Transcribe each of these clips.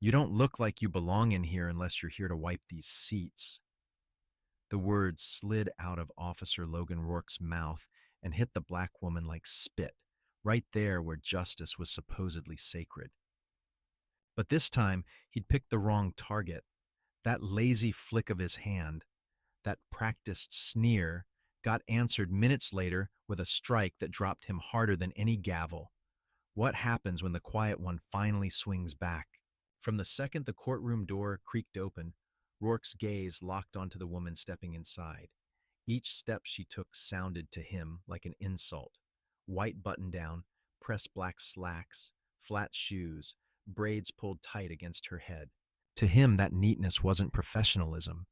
You don't look like you belong in here unless you're here to wipe these seats. The words slid out of Officer Logan Rourke's mouth and hit the black woman like spit, right there where justice was supposedly sacred. But this time, he'd picked the wrong target. That lazy flick of his hand, that practiced sneer, got answered minutes later with a strike that dropped him harder than any gavel. What happens when the quiet one finally swings back? From the second the courtroom door creaked open, Rourke's gaze locked onto the woman stepping inside. Each step she took sounded to him like an insult. White button-down, pressed black slacks, flat shoes, braids pulled tight against her head. To him, that neatness wasn't professionalism.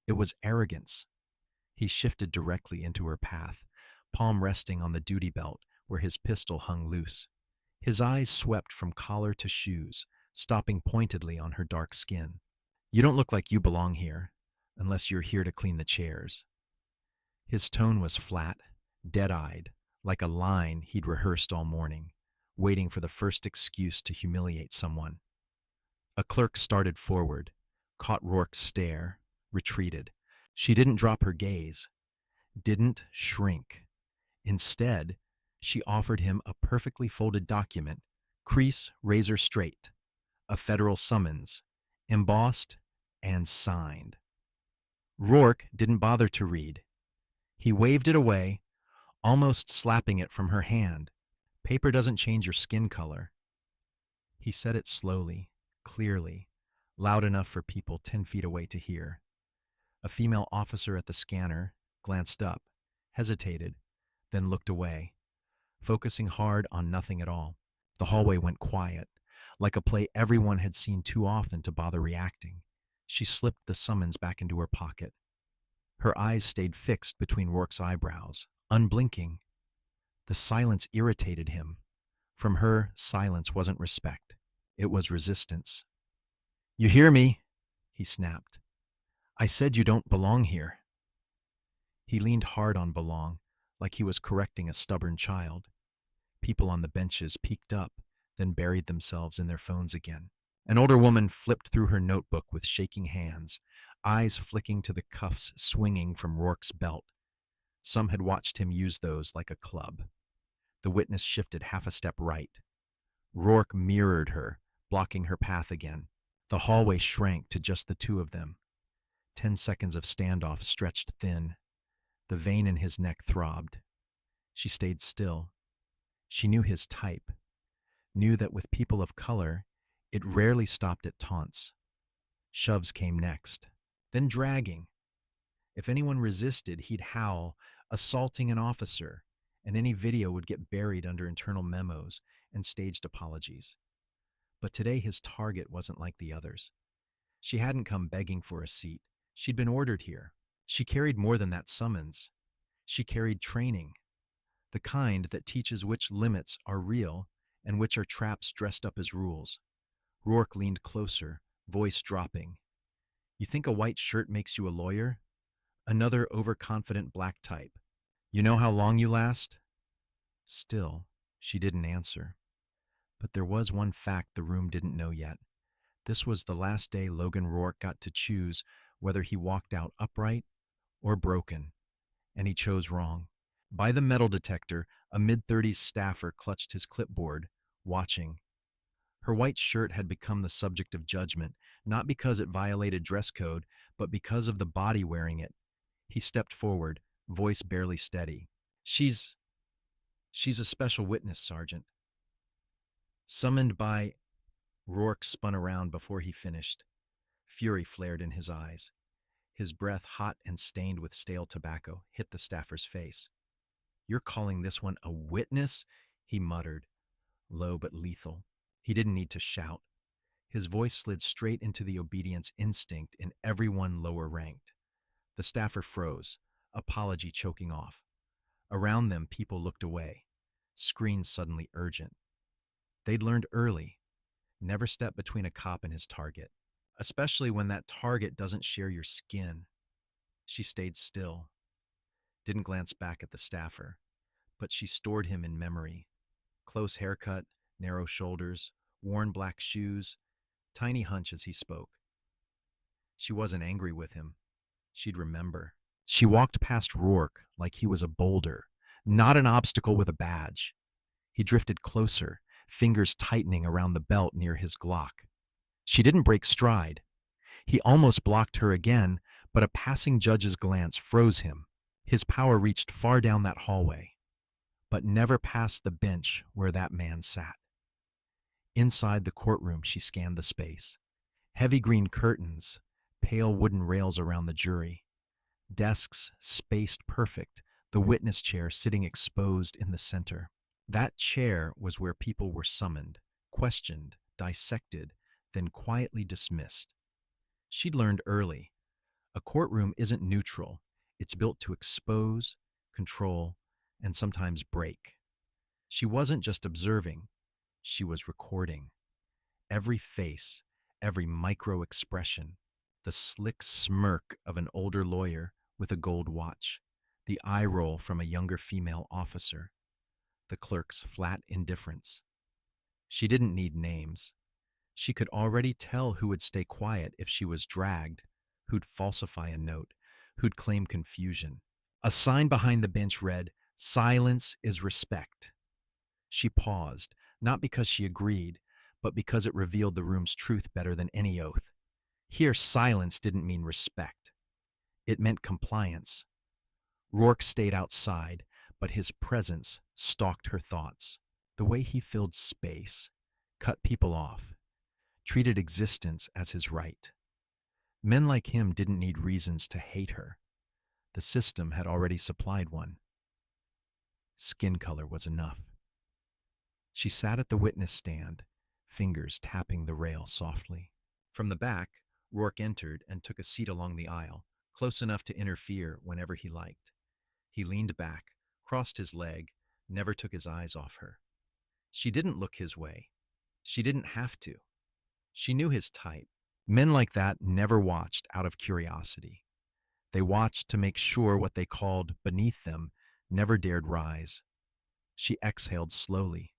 It was arrogance. He shifted directly into her path, palm resting on the duty belt where his pistol hung loose. His eyes swept from collar to shoes, stopping pointedly on her dark skin. You don't look like you belong here, unless you're here to clean the chairs. His tone was flat, dead-eyed, like a line he'd rehearsed all morning, waiting for the first excuse to humiliate someone. A clerk started forward, caught Rourke's stare, retreated. She didn't drop her gaze, didn't shrink. Instead, she offered him a perfectly folded document, crease razor straight, a federal summons, embossed and signed. Rourke didn't bother to read. He waved it away, almost slapping it from her hand. Paper doesn't change your skin color. He said it slowly, clearly, loud enough for people 10 feet away to hear. A female officer at the scanner glanced up, hesitated, then looked away, focusing hard on nothing at all. The hallway went quiet, like a play everyone had seen too often to bother reacting. She slipped the summons back into her pocket. Her eyes stayed fixed between Rourke's eyebrows, unblinking. The silence irritated him. From her, silence wasn't respect. It was resistance. "You hear me?" he snapped. "I said you don't belong here." He leaned hard on belong, like he was correcting a stubborn child. People on the benches peeked up, then buried themselves in their phones again. An older woman flipped through her notebook with shaking hands, eyes flicking to the cuffs swinging from Rourke's belt. Some had watched him use those like a club. The witness shifted half a step right. Rourke mirrored her, blocking her path again. The hallway shrank to just the two of them. 10 seconds of standoff stretched thin. The vein in his neck throbbed. She stayed still. She knew his type, knew that with people of color, it rarely stopped at taunts. Shoves came next, then dragging. If anyone resisted, he'd howl, assaulting an officer, and any video would get buried under internal memos and staged apologies. But today his target wasn't like the others. She hadn't come begging for a seat. She'd been ordered here. She carried more than that summons. She carried training, the kind that teaches which limits are real and which are traps dressed up as rules. Rourke leaned closer, voice dropping. "You think a white shirt makes you a lawyer?" Another overconfident black type. "You know how long you last?" Still, she didn't answer. But there was one fact the room didn't know yet. This was the last day Logan Rourke got to choose whether he walked out upright or broken, and he chose wrong. By the metal detector, a mid-30s staffer clutched his clipboard, watching. Her white shirt had become the subject of judgment, not because it violated dress code, but because of the body wearing it. He stepped forward, voice barely steady. She's a special witness, Sergeant." Summoned by... Rourke spun around before he finished. Fury flared in his eyes. His breath, hot and stained with stale tobacco, hit the staffer's face. "You're calling this one a witness?" he muttered, low but lethal. He didn't need to shout. His voice slid straight into the obedience instinct in everyone lower ranked. The staffer froze, apology choking off. Around them, people looked away, screens suddenly urgent. They'd learned early, never step between a cop and his target, especially when that target doesn't share your skin. She stayed still, didn't glance back at the staffer, but she stored him in memory. Close haircut, narrow shoulders, worn black shoes, tiny hunch as he spoke. She wasn't angry with him. She'd remember. She walked past Rourke like he was a boulder, not an obstacle with a badge. He drifted closer, fingers tightening around the belt near his Glock. She didn't break stride. He almost blocked her again, but a passing judge's glance froze him. His power reached far down that hallway, but never past the bench where that man sat. Inside the courtroom, she scanned the space. Heavy green curtains, pale wooden rails around the jury, desks spaced perfect, the witness chair sitting exposed in the center. That chair was where people were summoned, questioned, dissected, then quietly dismissed. She'd learned early, a courtroom isn't neutral. It's built to expose, control, and sometimes break. She wasn't just observing, she was recording. Every face, every micro expression, the slick smirk of an older lawyer with a gold watch, the eye roll from a younger female officer, the clerk's flat indifference. She didn't need names. She could already tell who would stay quiet if she was dragged, who'd falsify a note, who'd claim confusion. A sign behind the bench read, "Silence is respect." She paused, not because she agreed, but because it revealed the room's truth better than any oath. Here, silence didn't mean respect. It meant compliance. Rourke stayed outside, but his presence stalked her thoughts. The way he filled space, cut people off, treated existence as his right. Men like him didn't need reasons to hate her. The system had already supplied one. Skin color was enough. She sat at the witness stand, fingers tapping the rail softly. From the back, Rourke entered and took a seat along the aisle, close enough to interfere whenever he liked. He leaned back, crossed his leg, never took his eyes off her. She didn't look his way. She didn't have to. She knew his type. Men like that never watched out of curiosity. They watched to make sure what they called beneath them never dared rise. She exhaled slowly.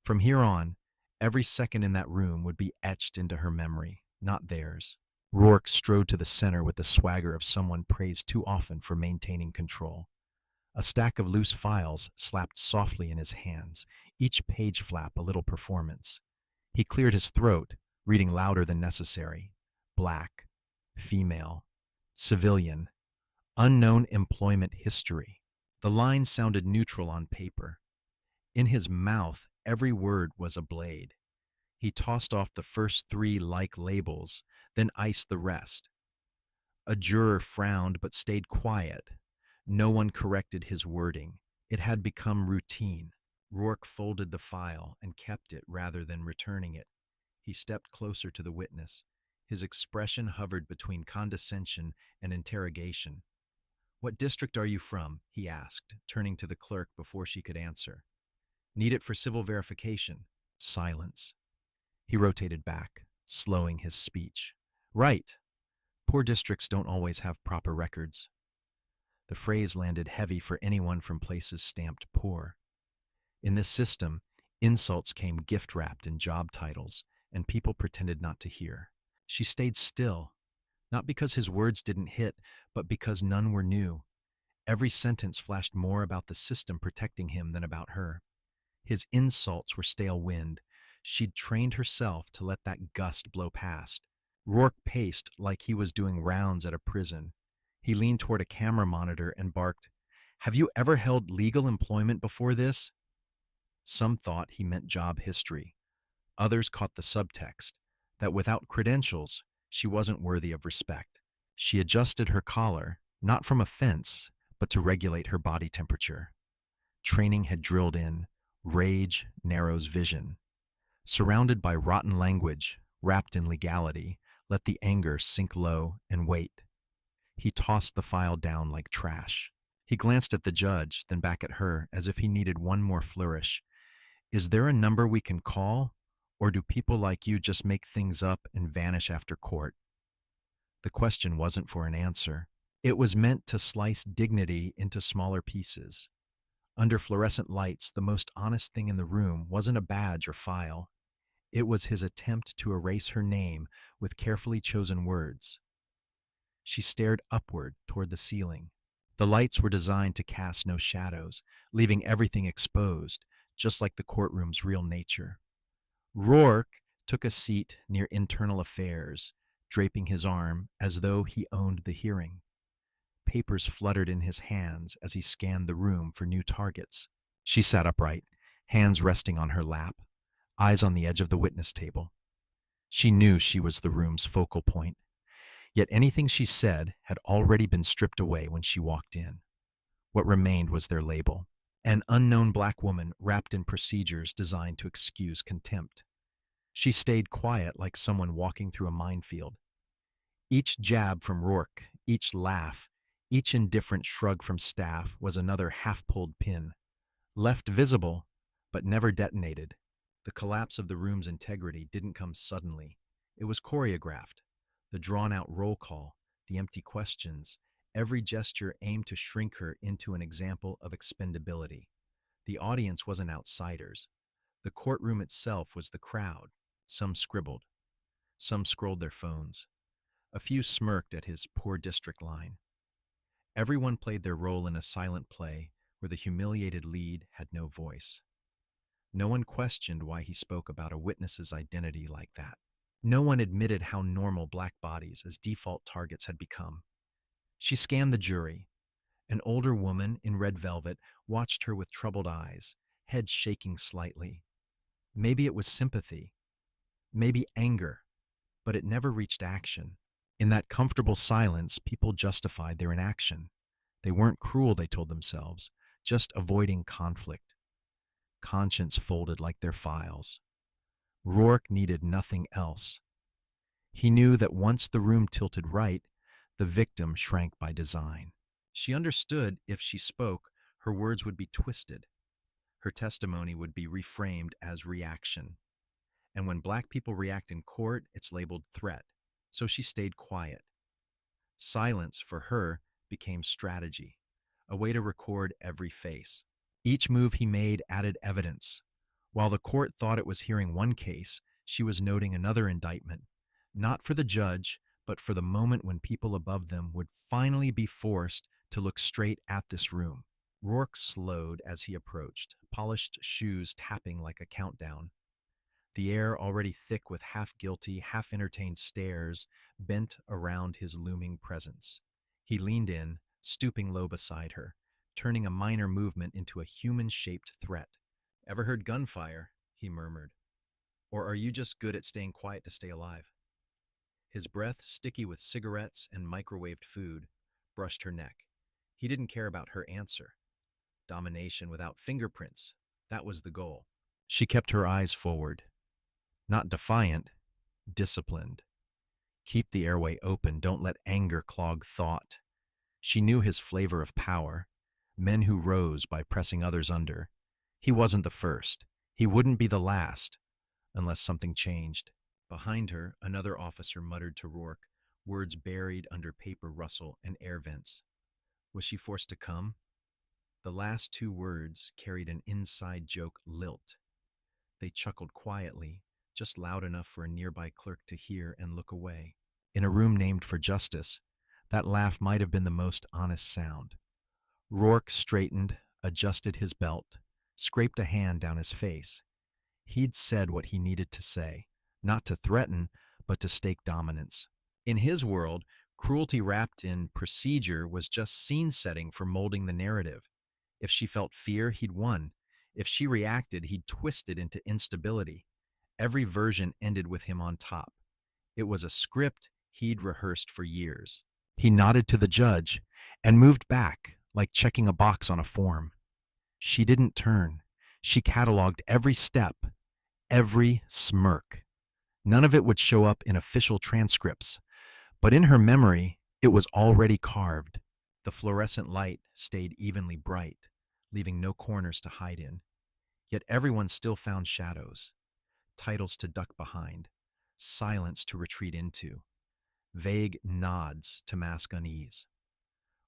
From here on, every second in that room would be etched into her memory, not theirs. Rourke strode to the center with the swagger of someone praised too often for maintaining control. A stack of loose files slapped softly in his hands, each page flap a little performance. He cleared his throat, reading louder than necessary. Black, female, civilian, unknown employment history. The lines sounded neutral on paper. In his mouth, every word was a blade. He tossed off the first three like labels, then iced the rest. A juror frowned but stayed quiet. No one corrected his wording. It had become routine. Rourke folded the file and kept it rather than returning it. He stepped closer to the witness. His expression hovered between condescension and interrogation. "What district are you from?" he asked, turning to the clerk before she could answer. "Need it for civil verification." Silence. He rotated back, slowing his speech. "Right. Poor districts don't always have proper records." The phrase landed heavy for anyone from places stamped poor. In this system, insults came gift-wrapped in job titles, and people pretended not to hear. She stayed still, not because his words didn't hit, but because none were new. Every sentence flashed more about the system protecting him than about her. His insults were stale wind. She'd trained herself to let that gust blow past. Rourke paced like he was doing rounds at a prison. He leaned toward a camera monitor and barked, "Have you ever held legal employment before this?" Some thought he meant job history. Others caught the subtext, that without credentials, she wasn't worthy of respect. She adjusted her collar, not from offense, but to regulate her body temperature. Training had drilled in. Rage narrows vision. Surrounded by rotten language, wrapped in legality, let the anger sink low and wait. He tossed the file down like trash. He glanced at the judge, then back at her, as if he needed one more flourish. "Is there a number we can call? Or do people like you just make things up and vanish after court?" The question wasn't for an answer. It was meant to slice dignity into smaller pieces. Under fluorescent lights, the most honest thing in the room wasn't a badge or file. It was his attempt to erase her name with carefully chosen words. She stared upward toward the ceiling. The lights were designed to cast no shadows, leaving everything exposed, just like the courtroom's real nature. Rourke took a seat near internal affairs, draping his arm as though he owned the hearing. Papers fluttered in his hands as he scanned the room for new targets. She sat upright, hands resting on her lap, eyes on the edge of the witness table. She knew she was the room's focal point, yet anything she said had already been stripped away when she walked in. What remained was their label, an unknown black woman wrapped in procedures designed to excuse contempt. She stayed quiet like someone walking through a minefield. Each jab from Rourke, each laugh, each indifferent shrug from staff was another half-pulled pin, left visible, but never detonated. The collapse of the room's integrity didn't come suddenly. It was choreographed. The drawn-out roll call, the empty questions, every gesture aimed to shrink her into an example of expendability. The audience wasn't outsiders. The courtroom itself was the crowd. Some scribbled. Some scrolled their phones. A few smirked at his poor district line. Everyone played their role in a silent play where the humiliated lead had no voice. No one questioned why he spoke about a witness's identity like that. No one admitted how normal black bodies as default targets had become. She scanned the jury. An older woman in red velvet watched her with troubled eyes, head shaking slightly. Maybe it was sympathy, maybe anger, but it never reached action. In that comfortable silence, people justified their inaction. They weren't cruel, they told themselves, just avoiding conflict. Conscience folded like their files. Rourke needed nothing else. He knew that once the room tilted right, the victim shrank by design. She understood if she spoke, her words would be twisted. Her testimony would be reframed as reaction. And when black people react in court, it's labeled threat. So she stayed quiet. Silence, for her, became strategy, a way to record every face. Each move he made added evidence. While the court thought it was hearing one case, she was noting another indictment, not for the judge, but for the moment when people above them would finally be forced to look straight at this room. Rourke slowed as he approached, polished shoes tapping like a countdown. The air, already thick with half-guilty, half-entertained stares, bent around his looming presence. He leaned in, stooping low beside her, turning a minor movement into a human-shaped threat. "Ever heard gunfire?" he murmured. "Or are you just good at staying quiet to stay alive?" His breath, sticky with cigarettes and microwaved food, brushed her neck. He didn't care about her answer. Domination without fingerprints, that was the goal. She kept her eyes forward. Not defiant, disciplined. Keep the airway open, don't let anger clog thought. She knew his flavor of power, men who rose by pressing others under. He wasn't the first. He wouldn't be the last, unless something changed. Behind her, another officer muttered to Rourke, words buried under paper rustle and air vents. Was she forced to come? The last two words carried an inside joke lilt. They chuckled quietly, just loud enough for a nearby clerk to hear and look away. In a room named for justice, that laugh might have been the most honest sound. Rourke straightened, adjusted his belt, scraped a hand down his face. He'd said what he needed to say, not to threaten, but to stake dominance. In his world, cruelty wrapped in procedure was just scene setting for molding the narrative. If she felt fear, he'd won. If she reacted, he'd twisted into instability. Every version ended with him on top. It was a script he'd rehearsed for years. He nodded to the judge and moved back, like checking a box on a form. She didn't turn. She cataloged every step, every smirk. None of it would show up in official transcripts, but in her memory, it was already carved. The fluorescent light stayed evenly bright, leaving no corners to hide in. Yet everyone still found shadows, titles to duck behind, silence to retreat into, vague nods to mask unease.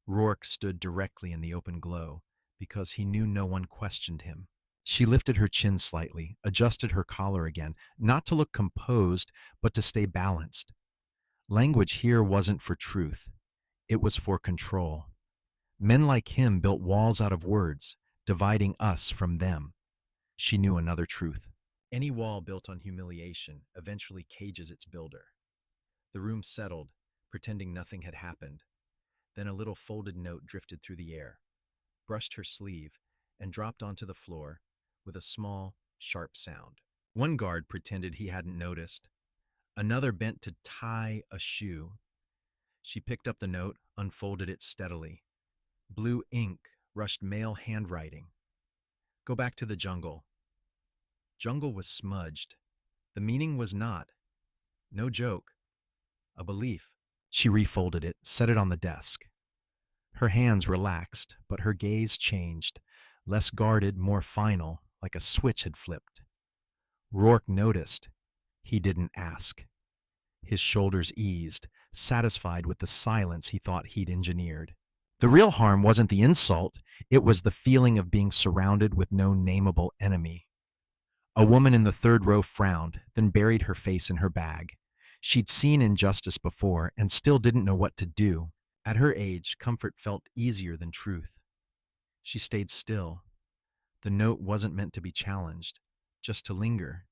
Rourke stood directly in the open glow because he knew no one questioned him. She lifted her chin slightly, adjusted her collar again, not to look composed, but to stay balanced. Language here wasn't for truth. It was for control. Men like him built walls out of words, dividing us from them. She knew another truth. Any wall built on humiliation eventually cages its builder. The room settled, pretending nothing had happened. Then a little folded note drifted through the air, brushed her sleeve, and dropped onto the floor with a small, sharp sound. One guard pretended he hadn't noticed. Another bent to tie a shoe. She picked up the note, unfolded it steadily. Blue ink rushed male handwriting. Go back to the jungle. Jungle was smudged. The meaning was not, no joke, a belief. She refolded it, set it on the desk. Her hands relaxed, but her gaze changed, less guarded, more final, like a switch had flipped. Rourke noticed. He didn't ask. His shoulders eased, satisfied with the silence he thought he'd engineered. The real harm wasn't the insult, it was the feeling of being surrounded with no nameable enemy. A woman in the third row frowned, then buried her face in her bag. She'd seen injustice before and still didn't know what to do. At her age, comfort felt easier than truth. She stayed still. The note wasn't meant to be challenged, just to linger.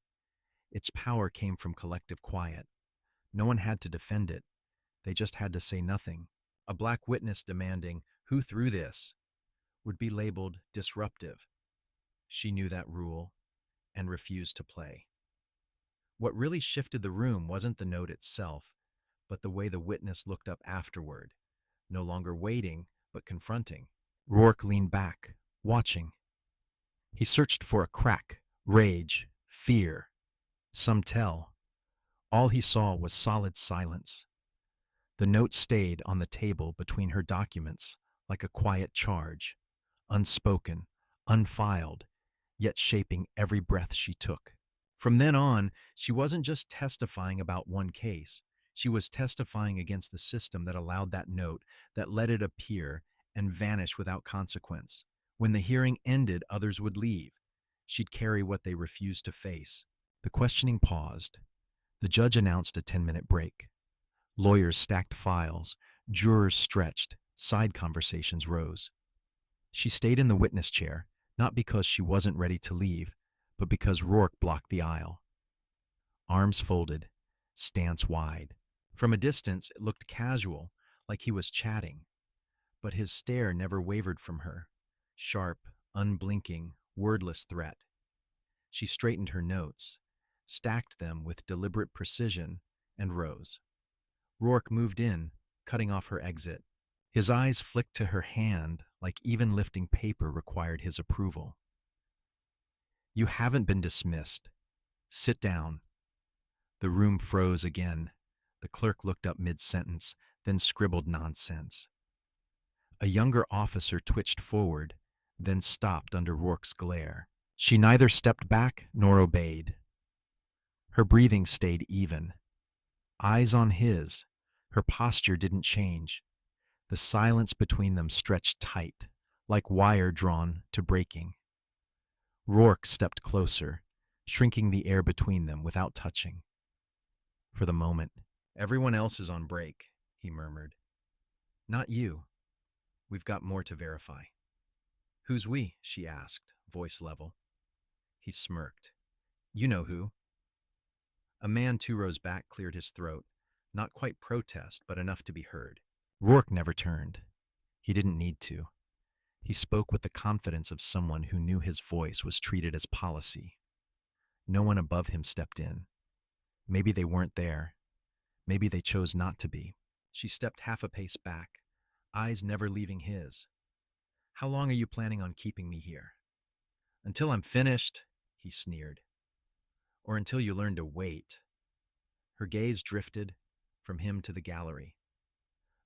Its power came from collective quiet. No one had to defend it. They just had to say nothing. A black witness demanding, "Who threw this?" would be labeled disruptive. She knew that rule and refused to play. What really shifted the room wasn't the note itself, but the way the witness looked up afterward, no longer waiting, but confronting. Rourke leaned back, watching. He searched for a crack, rage, fear. Some tell. All he saw was solid silence. The note stayed on the table between her documents like a quiet charge, unspoken, unfiled, yet shaping every breath she took. From then on, she wasn't just testifying about one case. She was testifying against the system that allowed that note, that let it appear and vanish without consequence. When the hearing ended, others would leave. She'd carry what they refused to face. The questioning paused. The judge announced a 10-minute break. Lawyers stacked files. Jurors stretched. Side conversations rose. She stayed in the witness chair, not because she wasn't ready to leave, but because Rourke blocked the aisle. Arms folded, stance wide. From a distance, it looked casual, like he was chatting. But his stare never wavered from her. Sharp, unblinking, wordless threat. She straightened her notes, stacked them with deliberate precision, and rose. Rourke moved in, cutting off her exit. His eyes flicked to her hand, like even lifting paper required his approval. You haven't been dismissed. Sit down. The room froze again. The clerk looked up mid-sentence, then scribbled nonsense. A younger officer twitched forward, then stopped under Rourke's glare. She neither stepped back nor obeyed. Her breathing stayed even. Eyes on his, her posture didn't change. The silence between them stretched tight, like wire drawn to breaking. Rourke stepped closer, shrinking the air between them without touching. For the moment, everyone else is on break, he murmured. Not you. We've got more to verify. Who's we? She asked, voice level. He smirked. You know who. A man 2 rows back cleared his throat, not quite protest, but enough to be heard. Rourke never turned. He didn't need to. He spoke with the confidence of someone who knew his voice was treated as policy. No one above him stepped in. Maybe they weren't there. Maybe they chose not to be. She stepped half a pace back, eyes never leaving his. How long are you planning on keeping me here? Until I'm finished, he sneered. Or until you learn to wait. Her gaze drifted from him to the gallery.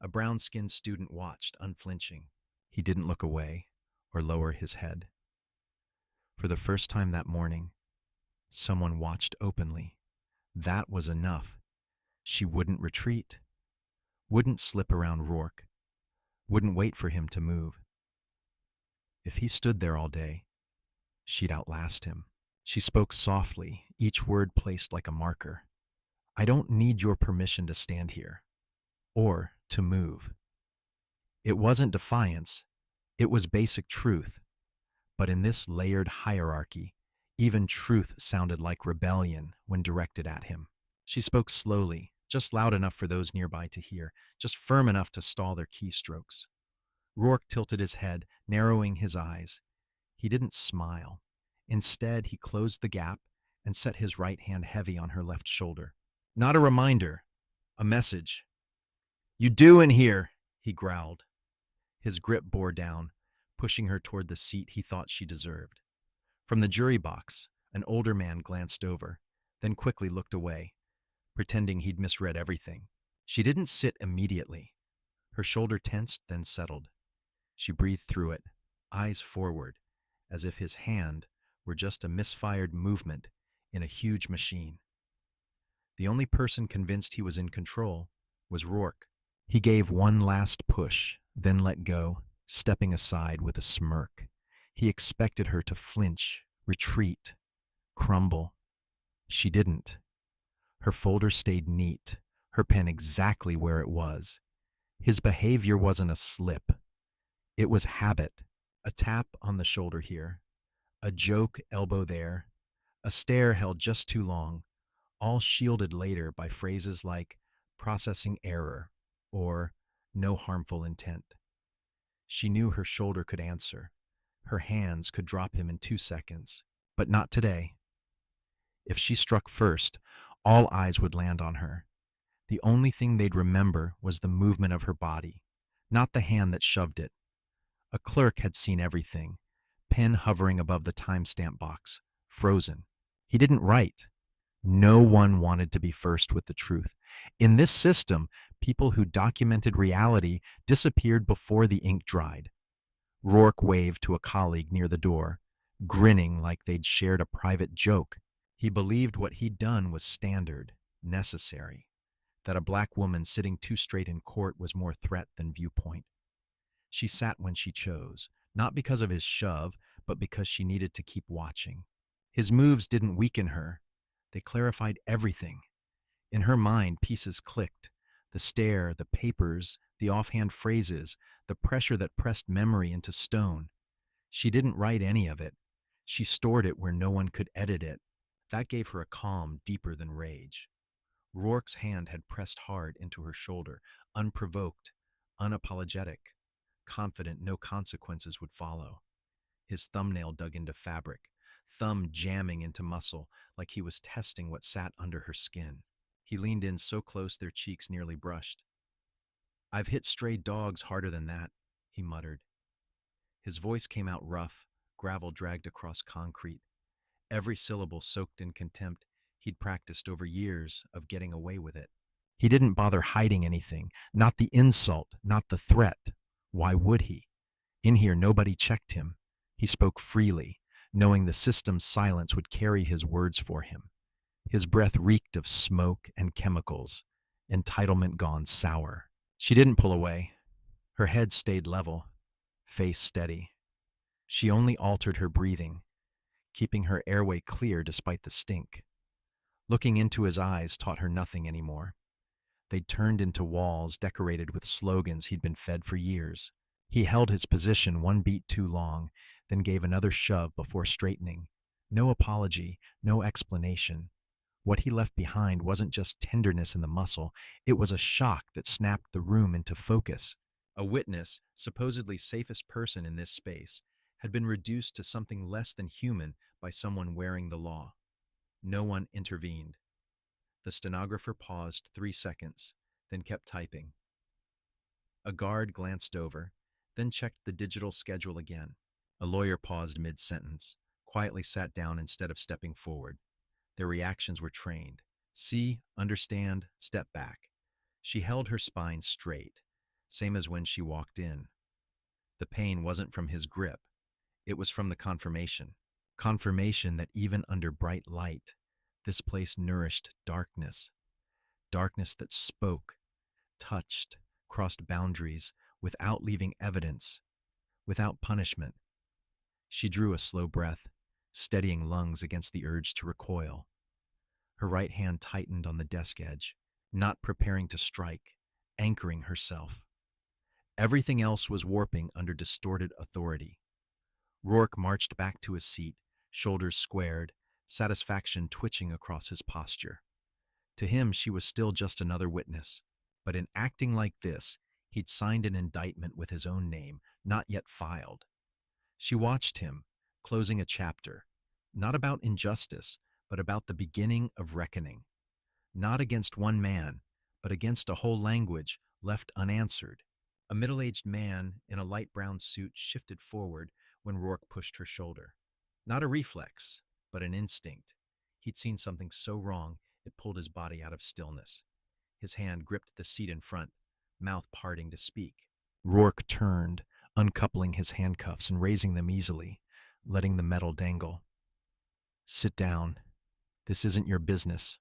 A brown-skinned student watched, unflinching. He didn't look away or lower his head. For the first time that morning, someone watched openly. That was enough. She wouldn't retreat, wouldn't slip around Rourke, wouldn't wait for him to move. If he stood there all day, she'd outlast him. She spoke softly, each word placed like a marker. I don't need your permission to stand here, or to move. It wasn't defiance, it was basic truth. But in this layered hierarchy, even truth sounded like rebellion when directed at him. She spoke slowly, just loud enough for those nearby to hear, just firm enough to stall their keystrokes. Rourke tilted his head, narrowing his eyes. He didn't smile. Instead, he closed the gap and set his right hand heavy on her left shoulder. Not a reminder, a message. You do in here, he growled. His grip bore down, pushing her toward the seat he thought she deserved. From the jury box, an older man glanced over, then quickly looked away, pretending he'd misread everything. She didn't sit immediately. Her shoulder tensed, then settled. She breathed through it, eyes forward, as if his hand were just a misfired movement in a huge machine. The only person convinced he was in control was Rourke. He gave one last push, then let go, stepping aside with a smirk. He expected her to flinch, retreat, crumble. She didn't. Her folder stayed neat, her pen exactly where it was. His behavior wasn't a slip. It was habit. A tap on the shoulder here, a joke elbow there, a stare held just too long, all shielded later by phrases like processing error or no harmful intent. She knew her shoulder could answer. Her hands could drop him in 2 seconds, but not today. If she struck first, all eyes would land on her. The only thing they'd remember was the movement of her body, not the hand that shoved it. A clerk had seen everything, pen hovering above the timestamp box, frozen. He didn't write. No one wanted to be first with the truth. In this system, people who documented reality disappeared before the ink dried. Rourke waved to a colleague near the door, grinning like they'd shared a private joke. He believed what he'd done was standard, necessary, that a black woman sitting too straight in court was more threat than viewpoint. She sat when she chose, not because of his shove, but because she needed to keep watching. His moves didn't weaken her. They clarified everything. In her mind, pieces clicked. The stare, the papers, the offhand phrases, the pressure that pressed memory into stone. She didn't write any of it. She stored it where no one could edit it. That gave her a calm deeper than rage. Rourke's hand had pressed hard into her shoulder, unprovoked, unapologetic, confident no consequences would follow. His thumbnail dug into fabric, thumb jamming into muscle like he was testing what sat under her skin. He leaned in so close their cheeks nearly brushed. I've hit stray dogs harder than that, he muttered. His voice came out rough, gravel dragged across concrete. Every syllable soaked in contempt he'd practiced over years of getting away with it. He didn't bother hiding anything, not the insult, not the threat. Why would he? In here, nobody checked him. He spoke freely, knowing the system's silence would carry his words for him. His breath reeked of smoke and chemicals, entitlement gone sour. She didn't pull away. Her head stayed level, face steady. She only altered her breathing, keeping her airway clear despite the stink. Looking into his eyes taught her nothing anymore. They'd turned into walls decorated with slogans he'd been fed for years. He held his position one beat too long, then gave another shove before straightening. No apology, no explanation. What he left behind wasn't just tenderness in the muscle, it was a shock that snapped the room into focus. A witness, supposedly safest person in this space, had been reduced to something less than human by someone wearing the law. No one intervened. The stenographer paused 3 seconds, then kept typing. A guard glanced over, then checked the digital schedule again. A lawyer paused mid-sentence, quietly sat down instead of stepping forward. Their reactions were trained. See, understand, step back. She held her spine straight, same as when she walked in. The pain wasn't from his grip. It was from the confirmation. Confirmation that even under bright light, this place nourished darkness. Darkness that spoke, touched, crossed boundaries without leaving evidence, without punishment. She drew a slow breath, steadying lungs against the urge to recoil. Her right hand tightened on the desk edge, not preparing to strike, anchoring herself. Everything else was warping under distorted authority. Rourke marched back to his seat, shoulders squared, satisfaction twitching across his posture. To him, she was still just another witness. But in acting like this, he'd signed an indictment with his own name, not yet filed. She watched him, closing a chapter, not about injustice, but about the beginning of reckoning. Not against one man, but against a whole language left unanswered. A middle-aged man in a light brown suit shifted forward when Rourke pushed her shoulder. Not a reflex, but an instinct. He'd seen something so wrong, it pulled his body out of stillness. His hand gripped the seat in front, mouth parting to speak. Rourke turned, uncoupling his handcuffs and raising them easily, letting the metal dangle. "Sit down. This isn't your business."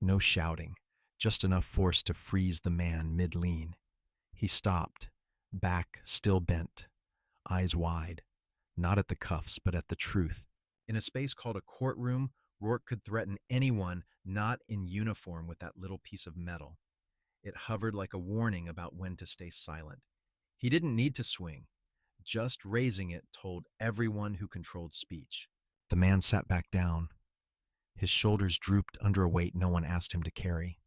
No shouting, just enough force to freeze the man mid-lean. He stopped, back still bent, eyes wide, not at the cuffs, but at the truth. In a space called a courtroom, Rourke could threaten anyone not in uniform with that little piece of metal. It hovered like a warning about when to stay silent. He didn't need to swing. Just raising it told everyone who controlled speech. The man sat back down. His shoulders drooped under a weight no one asked him to carry.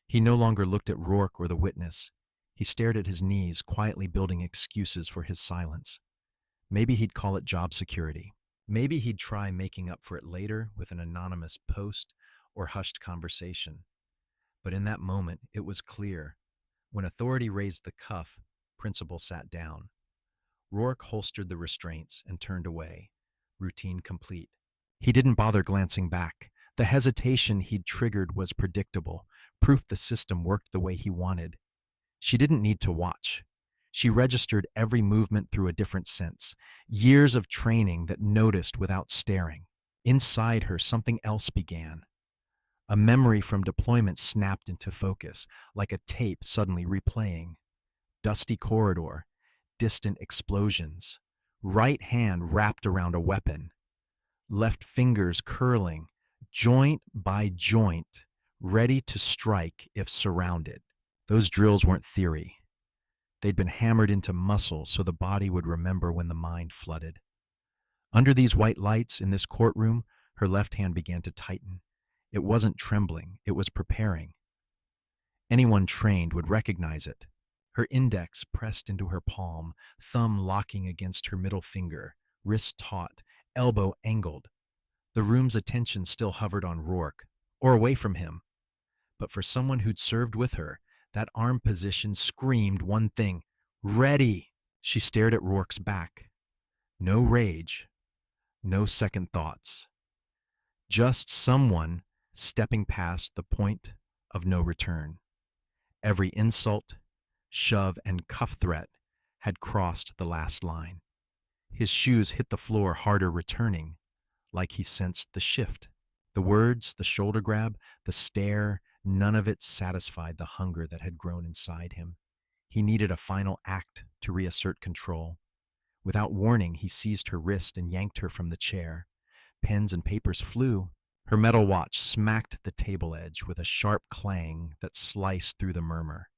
He no longer looked at Rourke or the witness. He stared at his knees, quietly building excuses for his silence. Maybe he'd call it job security. Maybe he'd try making up for it later with an anonymous post or hushed conversation. But in that moment, it was clear. When authority raised the cuff, principal sat down. Rourke holstered the restraints and turned away, routine complete. He didn't bother glancing back. The hesitation he'd triggered was predictable, proof the system worked the way he wanted. She didn't need to watch. She registered every movement through a different sense, years of training that noticed without staring. Inside her, something else began. A memory from deployment snapped into focus, like a tape suddenly replaying. Dusty corridor, distant explosions, right hand wrapped around a weapon, left fingers curling, joint by joint, ready to strike if surrounded. Those drills weren't theory. They'd been hammered into muscle so the body would remember when the mind flooded. Under these white lights in this courtroom, her left hand began to tighten. It wasn't trembling, it was preparing. Anyone trained would recognize it. Her index pressed into her palm, thumb locking against her middle finger, wrist taut, elbow angled. The room's attention still hovered on Rourke, or away from him. But for someone who'd served with her, that arm position screamed one thing: ready! She stared at Rourke's back. No rage, no second thoughts. Just someone stepping past the point of no return. Every insult, shove, and cuff threat had crossed the last line. His shoes hit the floor harder returning, like he sensed the shift. The words, the shoulder grab, the stare, none of it satisfied the hunger that had grown inside him. He needed a final act to reassert control. Without warning, he seized her wrist and yanked her from the chair. Pens and papers flew. Her metal watch smacked the table edge with a sharp clang that sliced through the murmur.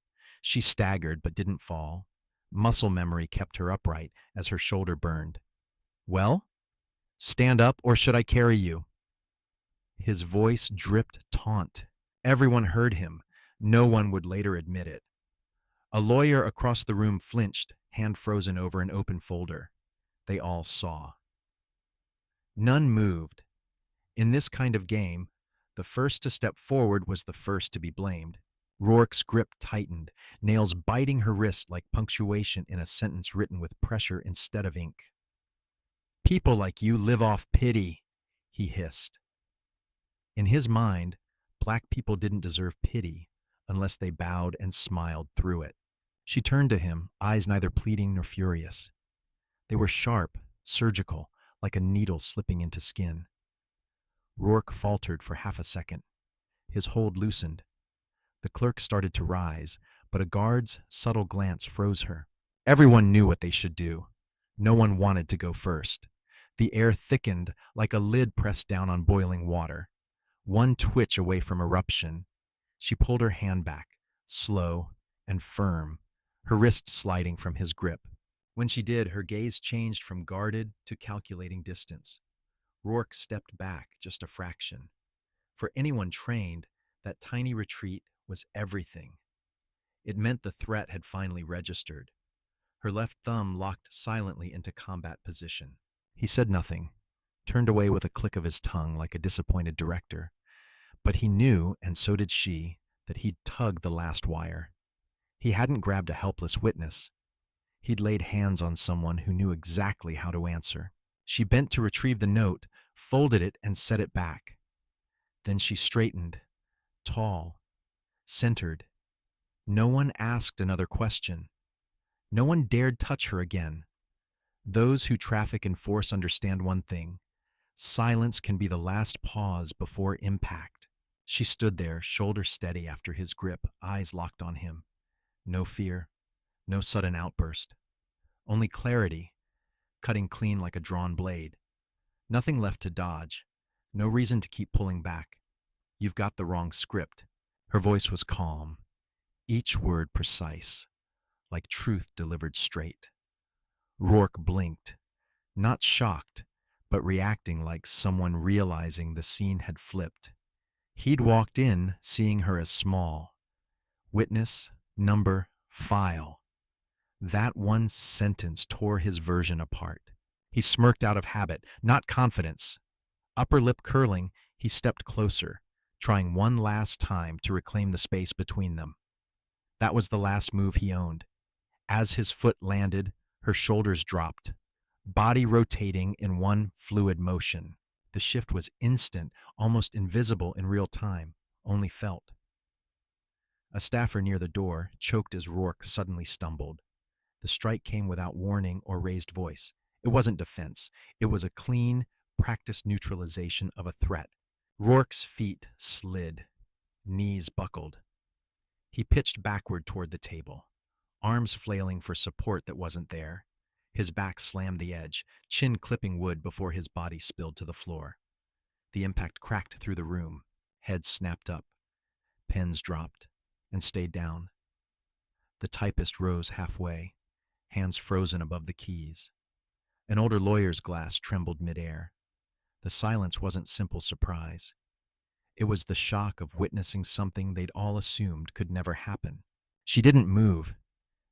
She staggered but didn't fall. Muscle memory kept her upright as her shoulder burned. "Well? Stand up, or should I carry you?" His voice dripped taunt. Everyone heard him. No one would later admit it. A lawyer across the room flinched, hand frozen over an open folder. They all saw. None moved. In this kind of game, the first to step forward was the first to be blamed. Rourke's grip tightened, nails biting her wrist like punctuation in a sentence written with pressure instead of ink. "People like you live off pity," he hissed. In his mind, black people didn't deserve pity unless they bowed and smiled through it. She turned to him, eyes neither pleading nor furious. They were sharp, surgical, like a needle slipping into skin. Rourke faltered for half a second. His hold loosened. The clerk started to rise, but a guard's subtle glance froze her. Everyone knew what they should do. No one wanted to go first. The air thickened like a lid pressed down on boiling water. One twitch away from eruption, she pulled her hand back, slow and firm, her wrist sliding from his grip. When she did, her gaze changed from guarded to calculating distance. Rourke stepped back just a fraction. For anyone trained, that tiny retreat was everything. It meant the threat had finally registered. Her left thumb locked silently into combat position. He said nothing, turned away with a click of his tongue like a disappointed director. But he knew, and so did she, that he'd tugged the last wire. He hadn't grabbed a helpless witness. He'd laid hands on someone who knew exactly how to answer. She bent to retrieve the note, folded it, and set it back. Then she straightened, tall, centered. No one asked another question. No one dared touch her again. Those who traffic in force understand one thing. Silence can be the last pause before impact. She stood there, shoulder steady after his grip, eyes locked on him. No fear, no sudden outburst. Only clarity, cutting clean like a drawn blade. Nothing left to dodge. No reason to keep pulling back. You've got the wrong script. Her voice was calm, each word precise, like truth delivered straight. Rourke blinked, not shocked, but reacting like someone realizing the scene had flipped. He'd walked in seeing her as small. Witness, number, file. That one sentence tore his version apart. He smirked out of habit, not confidence. Upper lip curling, he stepped closer, trying one last time to reclaim the space between them. That was the last move he owned. As his foot landed, her shoulders dropped, body rotating in one fluid motion. The shift was instant, almost invisible in real time, only felt. A staffer near the door choked as Rourke suddenly stumbled. The strike came without warning or raised voice. It wasn't defense. It was a clean, practiced neutralization of a threat. Rourke's feet slid, knees buckled. He pitched backward toward the table, arms flailing for support that wasn't there. His back slammed the edge, chin clipping wood before his body spilled to the floor. The impact cracked through the room. Heads snapped up. Pens dropped and stayed down. The typist rose halfway, hands frozen above the keys. An older lawyer's glass trembled midair. The silence wasn't simple surprise. It was the shock of witnessing something they'd all assumed could never happen. She didn't move,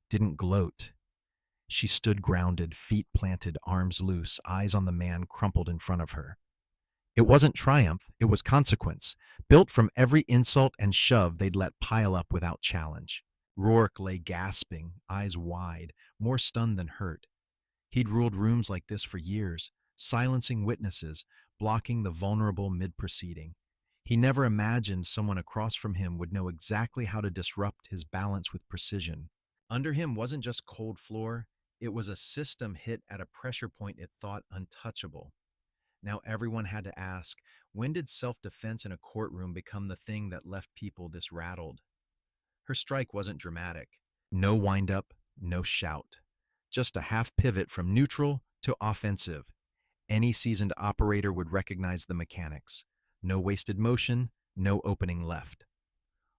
didn't gloat. She stood grounded, feet planted, arms loose, eyes on the man crumpled in front of her. It wasn't triumph, it was consequence, built from every insult and shove they'd let pile up without challenge. Rourke lay gasping, eyes wide, more stunned than hurt. He'd ruled rooms like this for years, silencing witnesses, blocking the vulnerable mid-proceeding. He never imagined someone across from him would know exactly how to disrupt his balance with precision. Under him wasn't just cold floor, it was a system hit at a pressure point it thought untouchable. Now everyone had to ask, when did self-defense in a courtroom become the thing that left people this rattled? Her strike wasn't dramatic. No wind-up, no shout. Just a half pivot from neutral to offensive. Any seasoned operator would recognize the mechanics. No wasted motion, no opening left.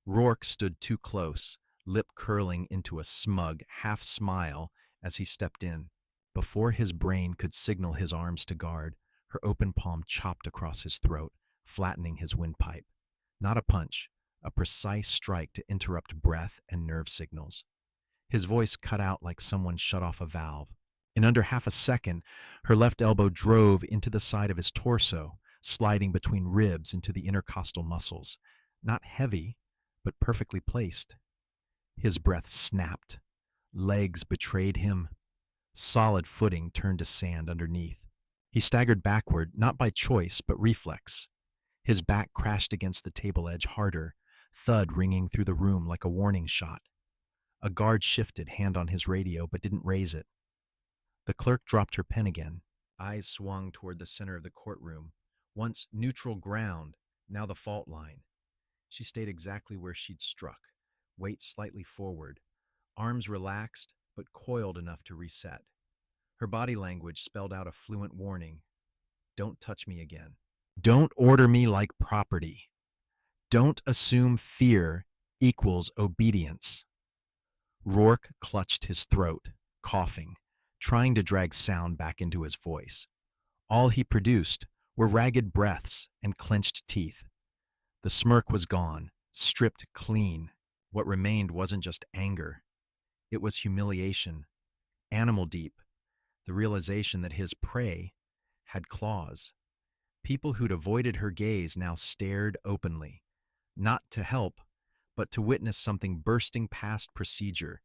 Rourke stood too close, lip curling into a smug half smile as he stepped in. Before his brain could signal his arms to guard, her open palm chopped across his throat, flattening his windpipe. Not a punch, a precise strike to interrupt breath and nerve signals. His voice cut out like someone shut off a valve. In under half a second, her left elbow drove into the side of his torso, sliding between ribs into the intercostal muscles. Not heavy, but perfectly placed. His breath snapped. Legs betrayed him. Solid footing turned to sand underneath. He staggered backward, not by choice, but reflex. His back crashed against the table edge harder, thud ringing through the room like a warning shot. A guard shifted, hand on his radio, but didn't raise it. The clerk dropped her pen again. Eyes swung toward the center of the courtroom. Once neutral ground, now the fault line. She stayed exactly where she'd struck, weight slightly forward, arms relaxed, but coiled enough to reset. Her body language spelled out a fluent warning. Don't touch me again. Don't order me like property. Don't assume fear equals obedience. Rourke clutched his throat, coughing, trying to drag sound back into his voice. All he produced were ragged breaths and clenched teeth. The smirk was gone, stripped clean. What remained wasn't just anger. It was humiliation, animal deep, the realization that his prey had claws. People who'd avoided her gaze now stared openly, not to help, but to witness something bursting past procedure,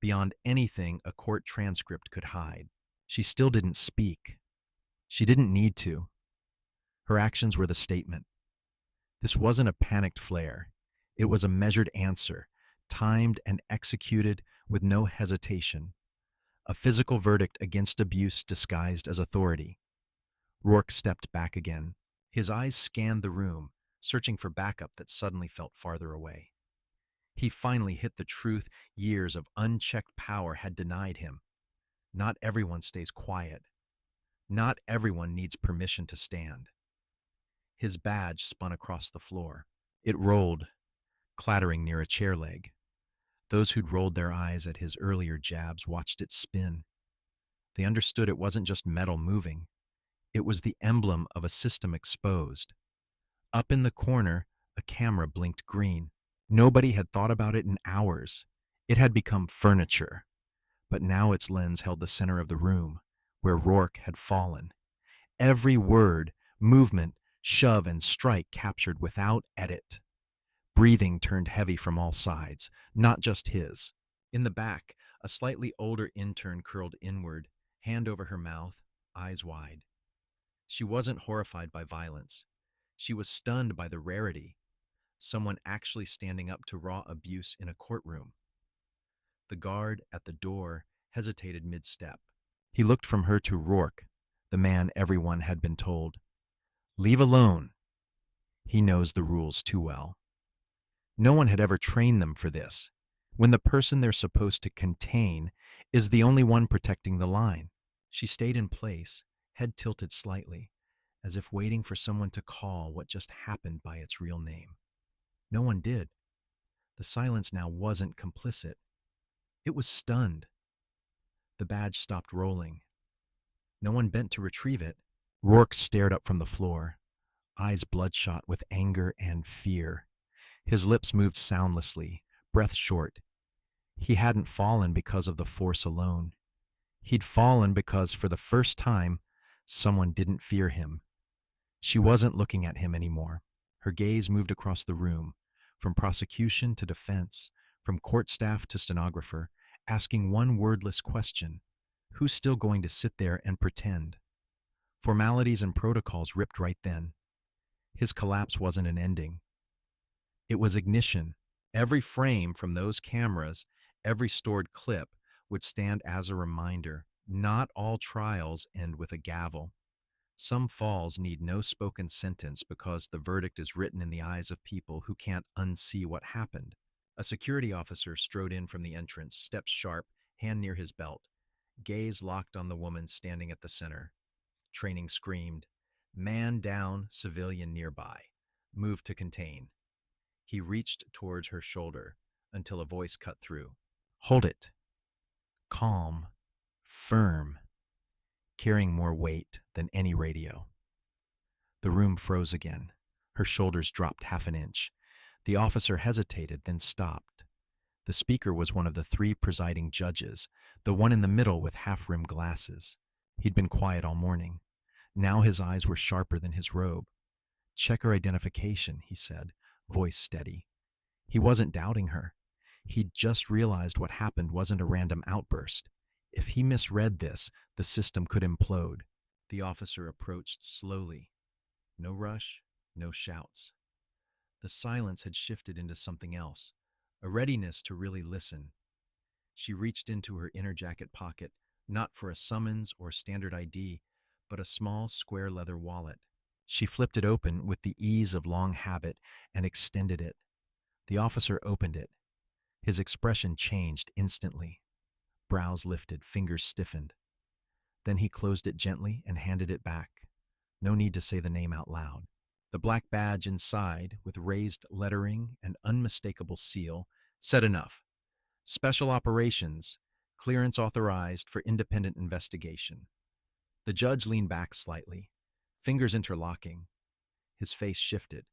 beyond anything a court transcript could hide. She still didn't speak. She didn't need to. Her actions were the statement. This wasn't a panicked flare. It was a measured answer, timed and executed with no hesitation. A physical verdict against abuse disguised as authority. Rourke stepped back again. His eyes scanned the room, searching for backup that suddenly felt farther away. He finally hit the truth years of unchecked power had denied him. Not everyone stays quiet. Not everyone needs permission to stand. His badge spun across the floor. It rolled, clattering near a chair leg. Those who'd rolled their eyes at his earlier jabs watched it spin. They understood it wasn't just metal moving. It was the emblem of a system exposed. Up in the corner, a camera blinked green. Nobody had thought about it in hours. It had become furniture. But now its lens held the center of the room, where Rourke had fallen. Every word, movement, shove, and strike captured without edit. Breathing turned heavy from all sides, not just his. In the back, a slightly older intern curled inward, hand over her mouth, eyes wide. She wasn't horrified by violence. She was stunned by the rarity. Someone actually standing up to raw abuse in a courtroom. The guard at the door hesitated mid-step. He looked from her to Rourke, the man everyone had been told. Leave alone. He knows the rules too well. No one had ever trained them for this, when the person they're supposed to contain is the only one protecting the line. She stayed in place, head tilted slightly, as if waiting for someone to call what just happened by its real name. No one did. The silence now wasn't complicit. It was stunned. The badge stopped rolling. No one bent to retrieve it. Rourke stared up from the floor, eyes bloodshot with anger and fear. His lips moved soundlessly, breath short. He hadn't fallen because of the force alone. He'd fallen because, for the first time, someone didn't fear him. She wasn't looking at him anymore. Her gaze moved across the room, from prosecution to defense, from court staff to stenographer, asking one wordless question. Who's still going to sit there and pretend? Formalities and protocols ripped right then. His collapse wasn't an ending. It was ignition. Every frame from those cameras, every stored clip, would stand as a reminder. Not all trials end with a gavel. Some falls need no spoken sentence because the verdict is written in the eyes of people who can't unsee what happened. A security officer strode in from the entrance, steps sharp, hand near his belt, gaze locked on the woman standing at the center. Training screamed, "Man down, civilian nearby." Moved to contain. He reached towards her shoulder until a voice cut through. "Hold it." Calm, firm, carrying more weight than any radio. The room froze again. Her shoulders dropped half an inch. The officer hesitated, then stopped. The speaker was one of the three presiding judges, the one in the middle with half-rimmed glasses. He'd been quiet all morning. Now his eyes were sharper than his robe. "Check her identification," he said, voice steady. He wasn't doubting her. He'd just realized what happened wasn't a random outburst. If he misread this, the system could implode. The officer approached slowly. No rush, no shouts. The silence had shifted into something else, a readiness to really listen. She reached into her inner jacket pocket, not for a summons or standard ID, but a small square leather wallet. She flipped it open with the ease of long habit and extended it. The officer opened it. His expression changed instantly. Brows lifted, fingers stiffened. Then he closed it gently and handed it back. No need to say the name out loud. The black badge inside, with raised lettering and unmistakable seal, said enough. Special Operations, clearance authorized for independent investigation. The judge leaned back slightly, fingers interlocking. His face shifted.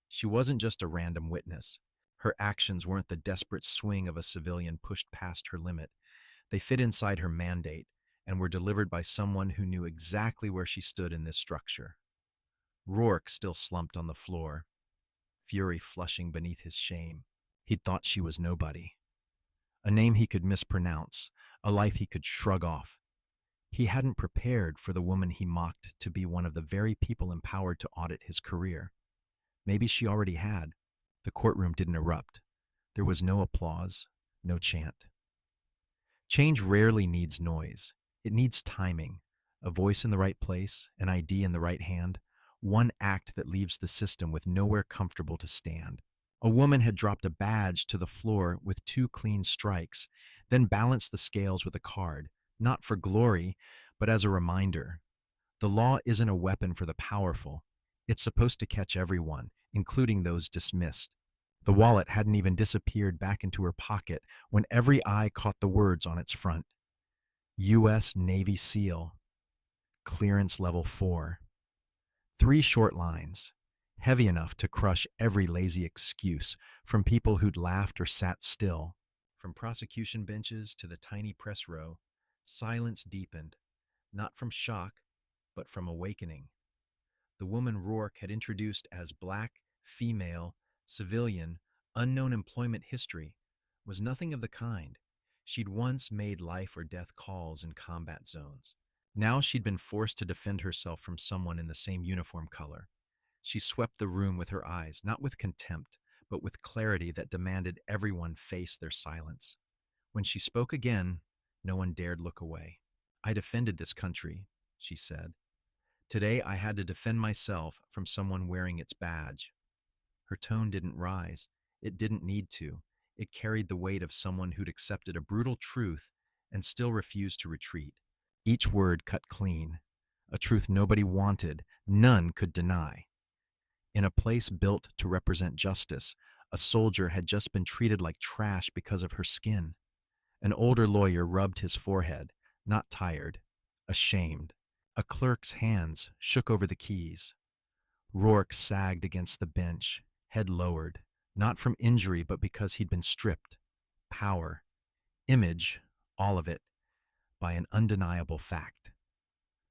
She wasn't just a random witness. Her actions weren't the desperate swing of a civilian pushed past her limit. They fit inside her mandate and were delivered by someone who knew exactly where she stood in this structure. Rourke still slumped on the floor, fury flushing beneath his shame. He'd thought she was nobody. A name he could mispronounce, a life he could shrug off. He hadn't prepared for the woman he mocked to be one of the very people empowered to audit his career. Maybe she already had. The courtroom didn't erupt. There was no applause, no chant. Change rarely needs noise. It needs timing, a voice in the right place, an ID in the right hand, one act that leaves the system with nowhere comfortable to stand. A woman had dropped a badge to the floor with 2 clean strikes, then balanced the scales with a card, not for glory, but as a reminder. The law isn't a weapon for the powerful. It's supposed to catch everyone, including those dismissed. The wallet hadn't even disappeared back into her pocket when every eye caught the words on its front. U.S. Navy SEAL. Clearance Level 4. 3 short lines, heavy enough to crush every lazy excuse from people who'd laughed or sat still. From prosecution benches to the tiny press row, silence deepened, not from shock, but from awakening. The woman Rourke had introduced as black, female, civilian, unknown employment history was nothing of the kind. She'd once made life or death calls in combat zones. Now she'd been forced to defend herself from someone in the same uniform color. She swept the room with her eyes, not with contempt, but with clarity that demanded everyone face their silence. When she spoke again, no one dared look away. "I defended this country," she said. "Today I had to defend myself from someone wearing its badge." Her tone didn't rise. It didn't need to. It carried the weight of someone who'd accepted a brutal truth and still refused to retreat. Each word cut clean, a truth nobody wanted, none could deny. In a place built to represent justice, a soldier had just been treated like trash because of her skin. An older lawyer rubbed his forehead, not tired, ashamed. A clerk's hands shook over the keys. Rourke sagged against the bench, head lowered, not from injury but because he'd been stripped. Power, image, all of it, by an undeniable fact.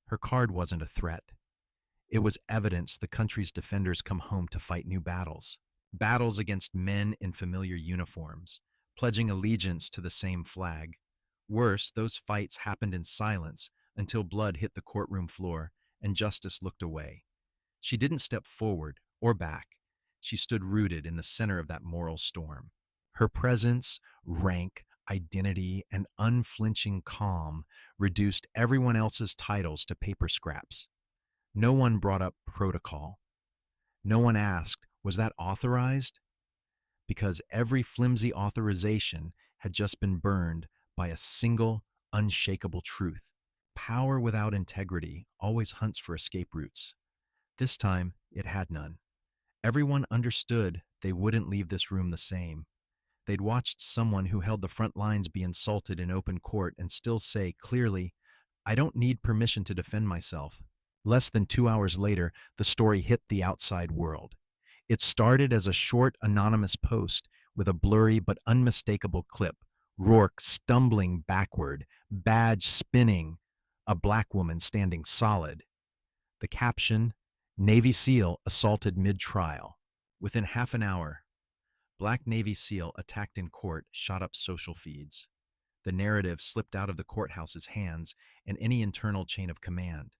Her card wasn't a threat. It was evidence the country's defenders come home to fight new battles. Battles against men in familiar uniforms, pledging allegiance to the same flag. Worse, those fights happened in silence until blood hit the courtroom floor and justice looked away. She didn't step forward or back. She stood rooted in the center of that moral storm. Her presence, rank, identity, and unflinching calm reduced everyone else's titles to paper scraps. No one brought up protocol. No one asked, was that authorized? Because every flimsy authorization had just been burned by a single, unshakable truth. Power without integrity always hunts for escape routes. This time, it had none. Everyone understood they wouldn't leave this room the same. They'd watched someone who held the front lines be insulted in open court and still say clearly, "I don't need permission to defend myself." Less than 2 hours later, the story hit the outside world. It started as a short, anonymous post with a blurry but unmistakable clip. Rourke stumbling backward, badge spinning, a black woman standing solid. The caption, "Navy SEAL assaulted mid-trial." Within half an hour, Black Navy SEAL attacked in court shot up social feeds. The narrative slipped out of the courthouse's hands and any internal chain of command.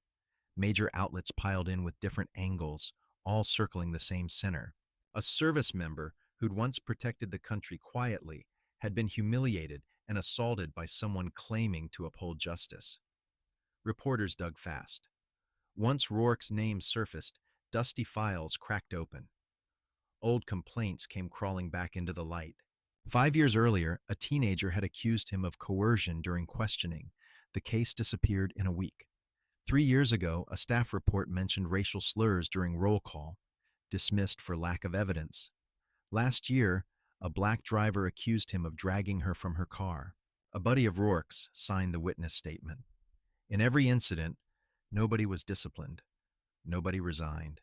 Major outlets piled in with different angles, all circling the same center. A service member who'd once protected the country quietly had been humiliated and assaulted by someone claiming to uphold justice. Reporters dug fast. Once Rourke's name surfaced, dusty files cracked open. Old complaints came crawling back into the light. 5 years earlier, a teenager had accused him of coercion during questioning. The case disappeared in a week. 3 years ago, a staff report mentioned racial slurs during roll call, dismissed for lack of evidence. Last year, a black driver accused him of dragging her from her car. A buddy of Rourke's signed the witness statement. In every incident, nobody was disciplined. Nobody resigned.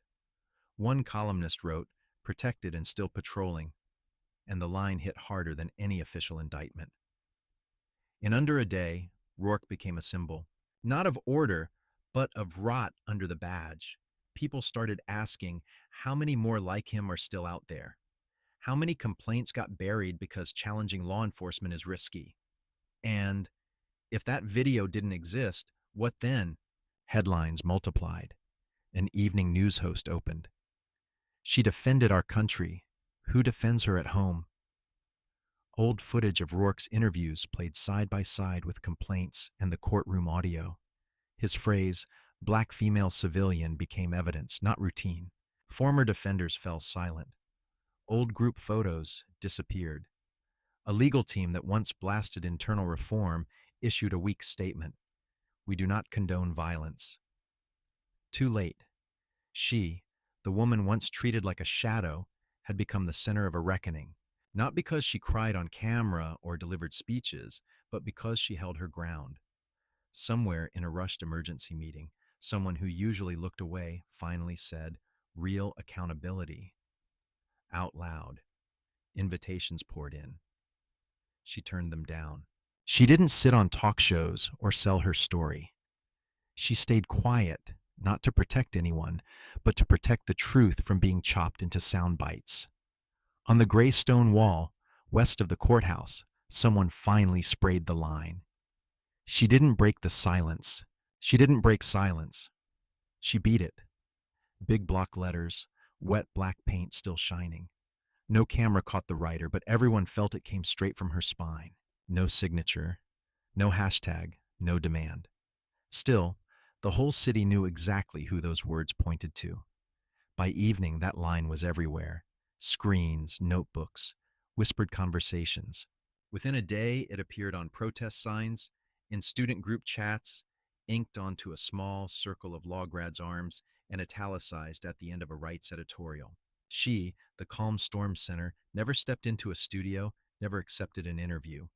One columnist wrote, "Protected and still patrolling," and the line hit harder than any official indictment. In under a day, Rourke became a symbol, not of order, but of rot under the badge. People started asking how many more like him are still out there. How many complaints got buried because challenging law enforcement is risky? And if that video didn't exist, what then? Headlines multiplied. An evening news host opened. "She defended our country. Who defends her at home?" Old footage of Rourke's interviews played side by side with complaints and the courtroom audio. His phrase, "black female civilian," became evidence, not routine. Former defenders fell silent. Old group photos disappeared. A legal team that once blasted internal reform issued a weak statement. "We do not condone violence." Too late. She, the woman once treated like a shadow, had become the center of a reckoning, not because she cried on camera or delivered speeches, but because she held her ground. Somewhere in a rushed emergency meeting, someone who usually looked away finally said, "Real accountability." Out loud. Invitations poured in. She turned them down. She didn't sit on talk shows or sell her story. She stayed quiet, not to protect anyone, but to protect the truth from being chopped into sound bites. On the gray stone wall, west of the courthouse, someone finally sprayed the line. She didn't break the silence. She didn't break silence. She beat it. Big block letters, wet black paint still shining. No camera caught the writer, but everyone felt it came straight from her spine. No signature, no hashtag, no demand. Still, the whole city knew exactly who those words pointed to. By evening, that line was everywhere. Screens, notebooks, whispered conversations. Within a day, it appeared on protest signs, in student group chats, inked onto a small circle of law grads' arms, and italicized at the end of a rights editorial. She, the calm storm center, never stepped into a studio, never accepted an interview.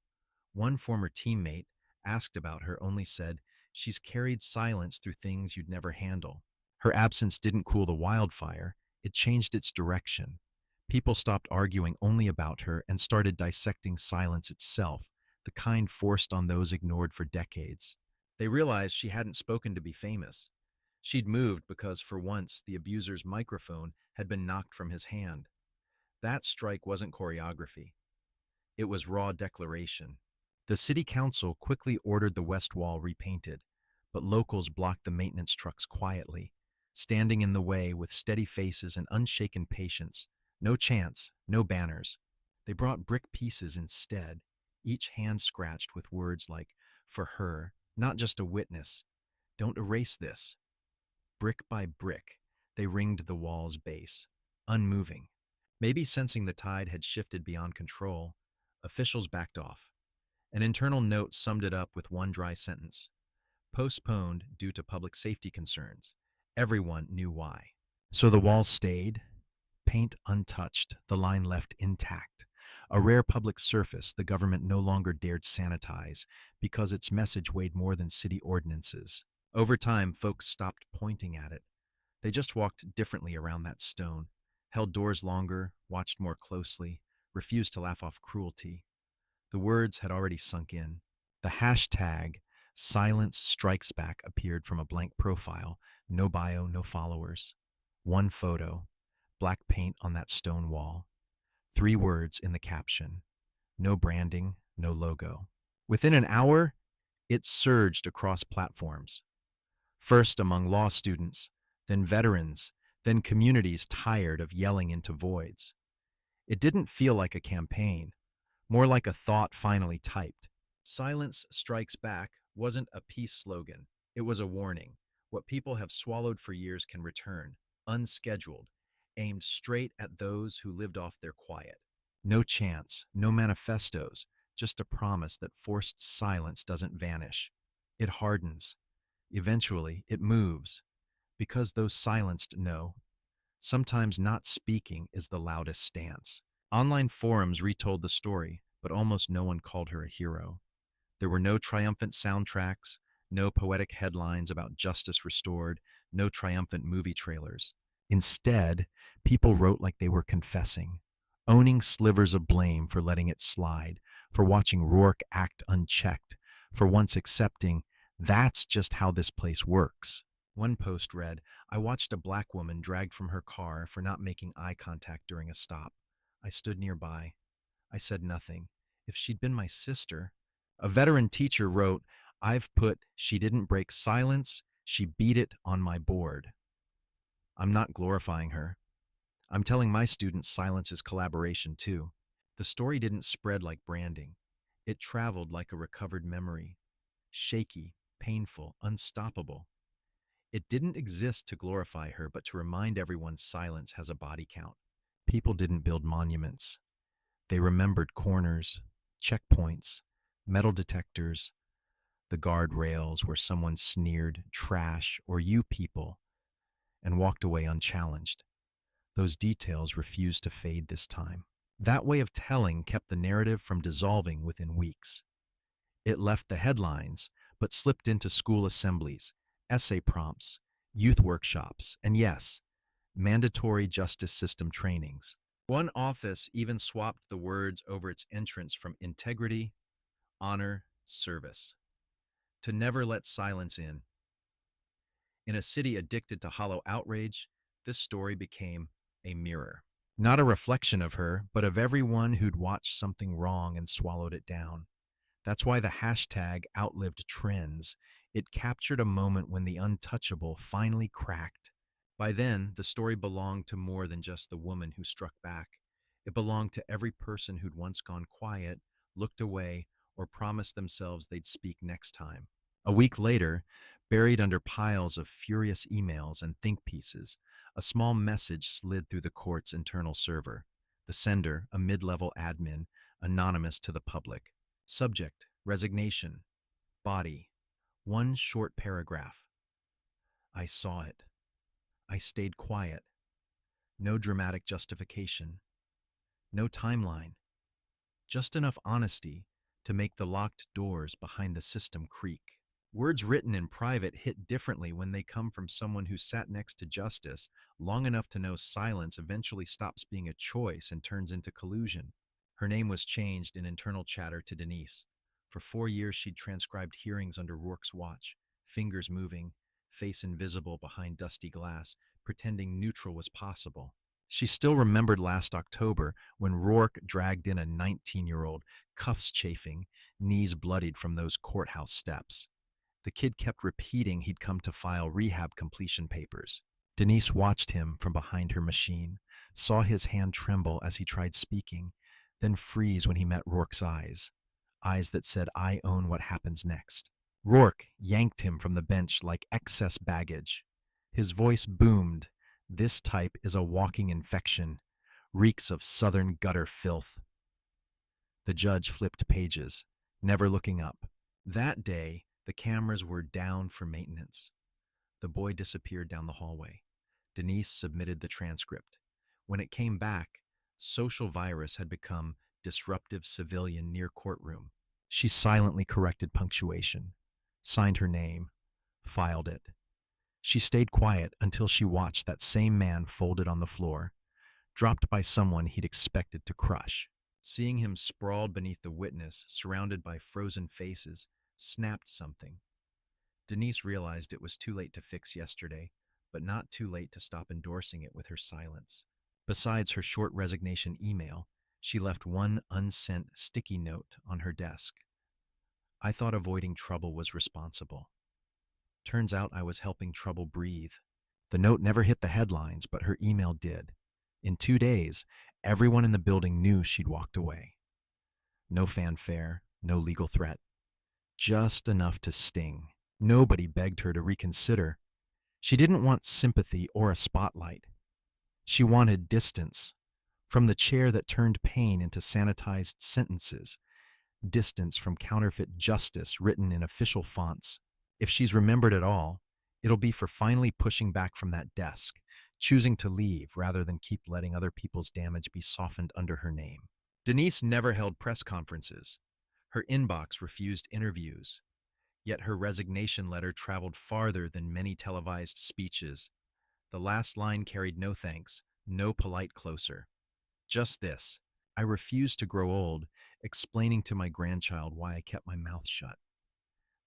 One former teammate, asked about her, only said, "She's carried silence through things you'd never handle." Her absence didn't cool the wildfire, it changed its direction. People stopped arguing only about her and started dissecting silence itself, the kind forced on those ignored for decades. They realized she hadn't spoken to be famous. She'd moved because, for once, the abuser's microphone had been knocked from his hand. That strike wasn't choreography. It was raw declaration. The city council quickly ordered the west wall repainted, but locals blocked the maintenance trucks quietly, standing in the way with steady faces and unshaken patience. No chants, no banners. They brought brick pieces instead, each hand scratched with words like, "For her, not just a witness. Don't erase this." Brick by brick, they ringed the wall's base, unmoving. Maybe sensing the tide had shifted beyond control, officials backed off. An internal note summed it up with one dry sentence: "Postponed due to public safety concerns." Everyone knew why. So the wall stayed, paint untouched, the line left intact. A rare public surface the government no longer dared sanitize because its message weighed more than city ordinances. Over time, folks stopped pointing at it. They just walked differently around that stone, held doors longer, watched more closely, refused to laugh off cruelty. The words had already sunk in. The hashtag "Silence Strikes Back" appeared from a blank profile, no bio, no followers. One photo, black paint on that stone wall. 3 words in the caption. No branding, no logo. Within an hour, it surged across platforms. First among law students, then veterans, then communities tired of yelling into voids. It didn't feel like a campaign, more like a thought finally typed. "Silence Strikes Back" wasn't a peace slogan. It was a warning. What people have swallowed for years can return, unscheduled, aimed straight at those who lived off their quiet. No chants, no manifestos, just a promise that forced silence doesn't vanish. It hardens. Eventually, it moves, because those silenced know. Sometimes not speaking is the loudest stance. Online forums retold the story, but almost no one called her a hero. There were no triumphant soundtracks, no poetic headlines about justice restored, no triumphant movie trailers. Instead, people wrote like they were confessing, owning slivers of blame for letting it slide, for watching Rourke act unchecked, for once accepting, "That's just how this place works." One post read, "I watched a black woman dragged from her car for not making eye contact during a stop. I stood nearby. I said nothing. If she'd been my sister." A veteran teacher wrote, "I've put, she didn't break silence, she beat it on my board." I'm not glorifying her. I'm telling my students silence is collaboration too. The story didn't spread like branding. It traveled like a recovered memory, shaky, painful, unstoppable. It didn't exist to glorify her, but to remind everyone silence has a body count. People didn't build monuments. They remembered corners, checkpoints, metal detectors, the guardrails where someone sneered, "trash," or "you people," and walked away unchallenged. Those details refused to fade this time. That way of telling kept the narrative from dissolving within weeks. It left the headlines, but slipped into school assemblies, essay prompts, youth workshops, and yes, mandatory justice system trainings. One office even swapped the words over its entrance from integrity, honor, service, to never let silence in. In a city addicted to hollow outrage, this story became a mirror. Not a reflection of her, but of everyone who'd watched something wrong and swallowed it down. That's why the hashtag outlived trends. It captured a moment when the untouchable finally cracked. By then, the story belonged to more than just the woman who struck back. It belonged to every person who'd once gone quiet, looked away, or promised themselves they'd speak next time. A week later, buried under piles of furious emails and think pieces, a small message slid through the court's internal server. The sender, a mid-level admin, anonymous to the public. Subject, resignation. Body, one short paragraph. I saw it. I stayed quiet. No dramatic justification. No timeline. Just enough honesty to make the locked doors behind the system creak. Words written in private hit differently when they come from someone who sat next to justice long enough to know silence eventually stops being a choice and turns into collusion. Her name was changed in internal chatter to Denise. For 4 years, she'd transcribed hearings under Rourke's watch, fingers moving, face invisible behind dusty glass, pretending neutral was possible. She still remembered last October when Rourke dragged in a 19-year-old, cuffs chafing, knees bloodied from those courthouse steps. The kid kept repeating he'd come to file rehab completion papers. Denise watched him from behind her machine, saw his hand tremble as he tried speaking, then freeze when he met Rourke's eyes. Eyes that said, "I own what happens next." Rourke yanked him from the bench like excess baggage. His voice boomed. "This type is a walking infection, reeks of southern gutter filth." The judge flipped pages, never looking up. That day, the cameras were down for maintenance. The boy disappeared down the hallway. Denise submitted the transcript. When it came back, social virus had become disruptive civilian near courtroom. She silently corrected punctuation, signed her name, filed it. She stayed quiet until she watched that same man folded on the floor, dropped by someone he'd expected to crush. Seeing him sprawled beneath the witness, surrounded by frozen faces, snapped something. Denise realized it was too late to fix yesterday, but not too late to stop endorsing it with her silence. Besides her short resignation email, she left one unsent sticky note on her desk. "I thought avoiding trouble was responsible. Turns out I was helping trouble breathe." The note never hit the headlines, but her email did. In 2 days, everyone in the building knew she'd walked away. No fanfare, no legal threat. Just enough to sting. Nobody begged her to reconsider. She didn't want sympathy or a spotlight. She wanted distance. From the chair that turned pain into sanitized sentences. Distance from counterfeit justice written in official fonts. If she's remembered at all, it'll be for finally pushing back from that desk, choosing to leave rather than keep letting other people's damage be softened under her name. Denise never held press conferences. Her inbox refused interviews. Yet her resignation letter traveled farther than many televised speeches. The last line carried no thanks, no polite closer. Just this: I refuse to grow old, explaining to my grandchild why I kept my mouth shut.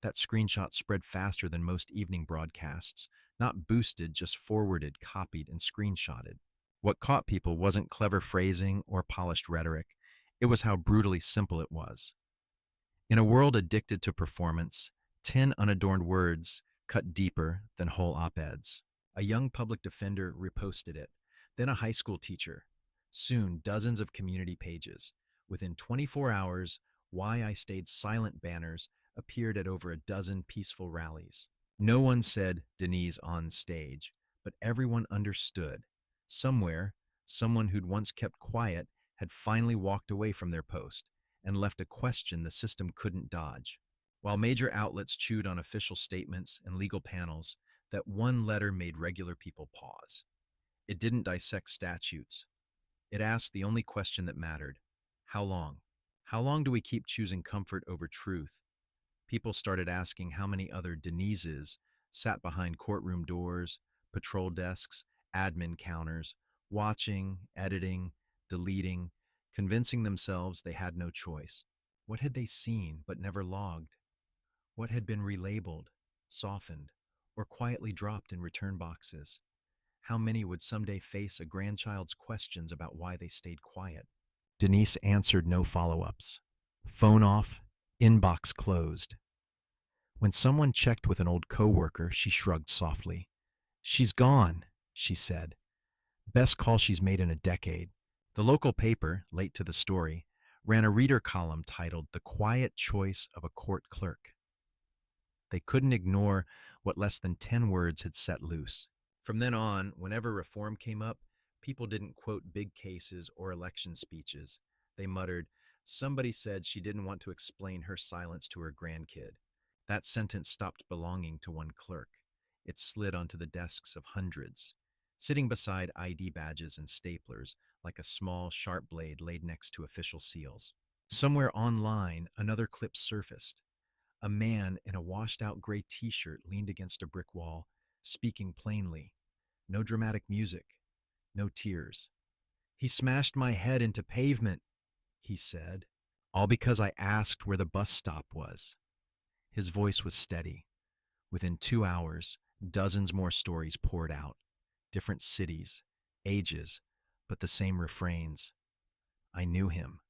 That screenshot spread faster than most evening broadcasts, not boosted, just forwarded, copied, and screenshotted. What caught people wasn't clever phrasing or polished rhetoric, it was how brutally simple it was. In a world addicted to performance, 10 unadorned words cut deeper than whole op-eds. A young public defender reposted it, then a high school teacher. Soon, dozens of community pages. Within 24 hours, Why I Stayed Silent banners appeared at over a dozen peaceful rallies. No one said Denise on stage, but everyone understood. Somewhere, someone who'd once kept quiet had finally walked away from their post and left a question the system couldn't dodge. While major outlets chewed on official statements and legal panels, that one letter made regular people pause. It didn't dissect statutes. It asked the only question that mattered: how long? How long do we keep choosing comfort over truth? People started asking how many other Denises sat behind courtroom doors, patrol desks, admin counters, watching, editing, deleting, convincing themselves they had no choice. What had they seen but never logged? What had been relabeled, softened, or quietly dropped in return boxes? How many would someday face a grandchild's questions about why they stayed quiet? Denise answered no follow-ups. Phone off, inbox closed. When someone checked with an old coworker, she shrugged softly. She's gone, she said. Best call she's made in a decade. The local paper, late to the story, ran a reader column titled "The Quiet Choice of a Court Clerk." They couldn't ignore what less than 10 words had set loose. From then on, whenever reform came up, people didn't quote big cases or election speeches. They muttered, "Somebody said she didn't want to explain her silence to her grandkid." That sentence stopped belonging to one clerk. It slid onto the desks of hundreds, sitting beside ID badges and staplers like a small, sharp blade laid next to official seals. Somewhere online, another clip surfaced. A man in a washed-out gray t-shirt leaned against a brick wall, speaking plainly. No dramatic music, no tears. "He smashed my head into pavement," he said, "all because I asked where the bus stop was." His voice was steady. Within 2 hours, dozens more stories poured out. Different cities, ages, but the same refrains. I knew him.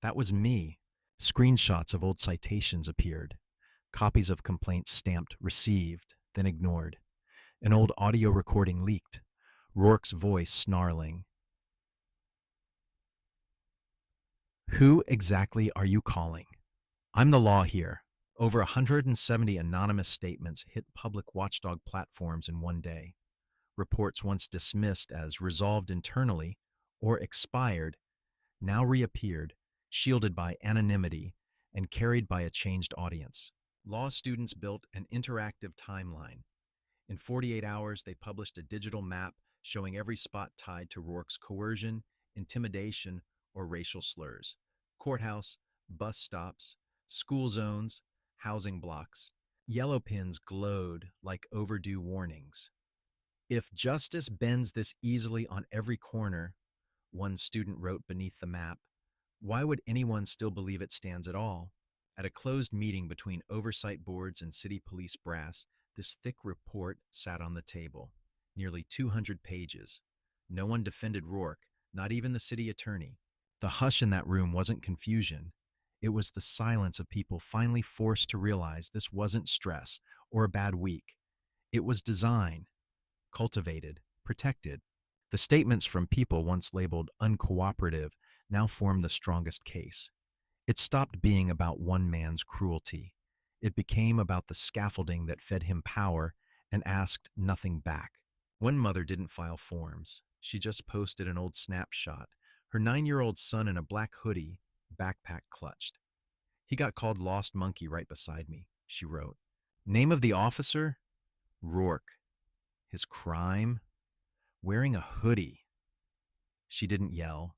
That was me. Screenshots of old citations appeared. Copies of complaints stamped "received," then ignored. An old audio recording leaked. Rourke's voice snarling. "Who exactly are you calling? I'm the law here." Over 170 anonymous statements hit public watchdog platforms in one day. Reports once dismissed as resolved internally or expired now reappeared, shielded by anonymity and carried by a changed audience. Law students built an interactive timeline. In 48 hours, they published a digital map showing every spot tied to Rourke's coercion, intimidation, or racial slurs. Courthouse, bus stops, school zones, housing blocks. Yellow pins glowed like overdue warnings. "If justice bends this easily on every corner," one student wrote beneath the map, "why would anyone still believe it stands at all?" At a closed meeting between oversight boards and city police brass, this thick report sat on the table. Nearly 200 pages. No one defended Rourke, not even the city attorney. The hush in that room wasn't confusion. It was the silence of people finally forced to realize this wasn't stress or a bad week. It was design, cultivated, protected. The statements from people once labeled uncooperative now formed the strongest case. It stopped being about one man's cruelty. It became about the scaffolding that fed him power and asked nothing back. One mother didn't file forms. She just posted an old snapshot, her 9-year-old son in a black hoodie, backpack clutched. "He got called Lost Monkey right beside me," she wrote. Name of the officer? Rourke. His crime? Wearing a hoodie. She didn't yell.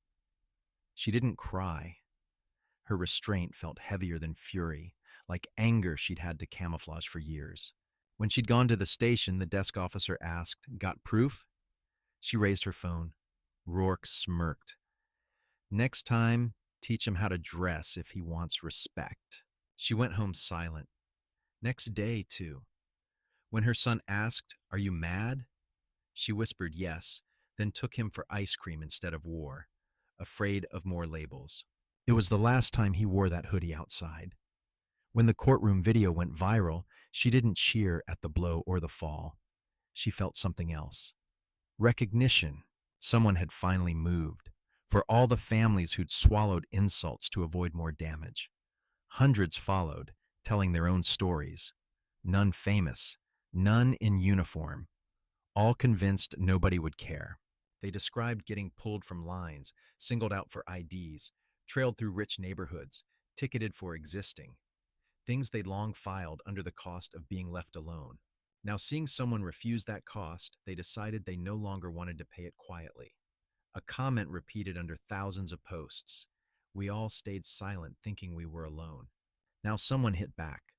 She didn't cry. Her restraint felt heavier than fury, like anger she'd had to camouflage for years. When she'd gone to the station, the desk officer asked, "Got proof?" She raised her phone. Rourke smirked. "Next time, teach him how to dress if he wants respect." She went home silent. Next day, too. When her son asked, "Are you mad?" she whispered yes, then took him for ice cream instead of war, afraid of more labels. It was the last time he wore that hoodie outside. When the courtroom video went viral, she didn't cheer at the blow or the fall. She felt something else. Recognition. Someone had finally moved. For all the families who'd swallowed insults to avoid more damage. Hundreds followed, telling their own stories. None famous, none in uniform, all convinced nobody would care. They described getting pulled from lines, singled out for IDs, trailed through rich neighborhoods, ticketed for existing. Things they'd long filed under the cost of being left alone. Now, seeing someone refuse that cost, they decided they no longer wanted to pay it quietly. A comment repeated under thousands of posts. We all stayed silent, thinking we were alone. Now someone hit back.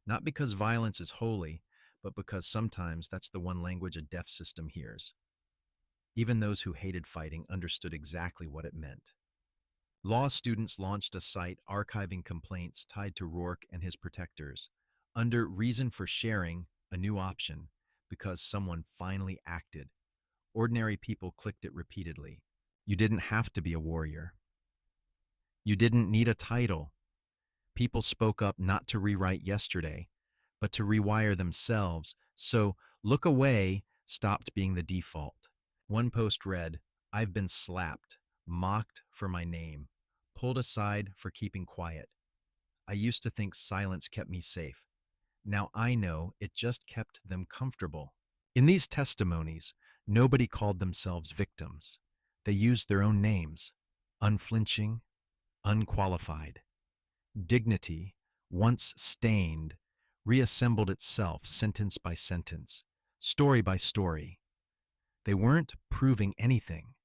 Not because violence is holy, but because sometimes that's the one language a deaf system hears. Even those who hated fighting understood exactly what it meant. Law students launched a site archiving complaints tied to Rourke and his protectors, under reason for sharing, a new option, because someone finally acted. Ordinary people clicked it repeatedly. You didn't have to be a warrior. You didn't need a title. People spoke up not to rewrite yesterday, but to rewire themselves, so look away stopped being the default. One post read, "I've been slapped, mocked for my name, pulled aside for keeping quiet. I used to think silence kept me safe. Now I know it just kept them comfortable." In these testimonies, nobody called themselves victims. They used their own names, unflinching, unqualified. Dignity, once stained, reassembled itself sentence by sentence, story by story. They weren't proving anything.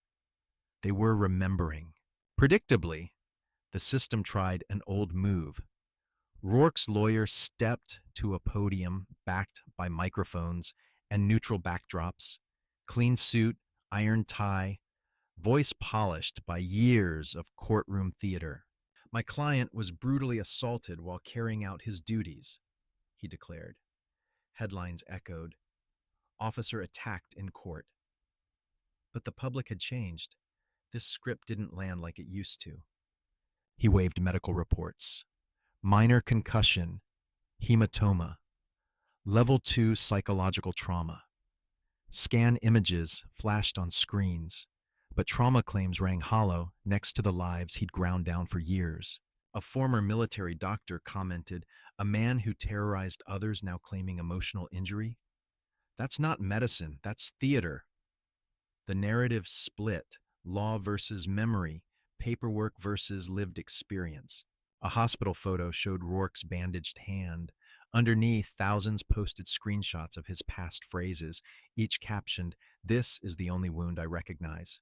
They were remembering. Predictably, the system tried an old move. Rourke's lawyer stepped to a podium backed by microphones and neutral backdrops, clean suit, iron tie, voice polished by years of courtroom theater. "My client was brutally assaulted while carrying out his duties," he declared. Headlines echoed, "Officer attacked in court." But the public had changed. This script didn't land like it used to. He waved medical reports. Minor concussion, hematoma, level 2 psychological trauma. Scan images flashed on screens, but trauma claims rang hollow next to the lives he'd ground down for years. A former military doctor commented, "A man who terrorized others now claiming emotional injury? That's not medicine, that's theater." The narrative split, law versus memory, paperwork versus lived experience. A hospital photo showed Rourke's bandaged hand. Underneath, thousands posted screenshots of his past phrases, each captioned, "This is the only wound I recognize."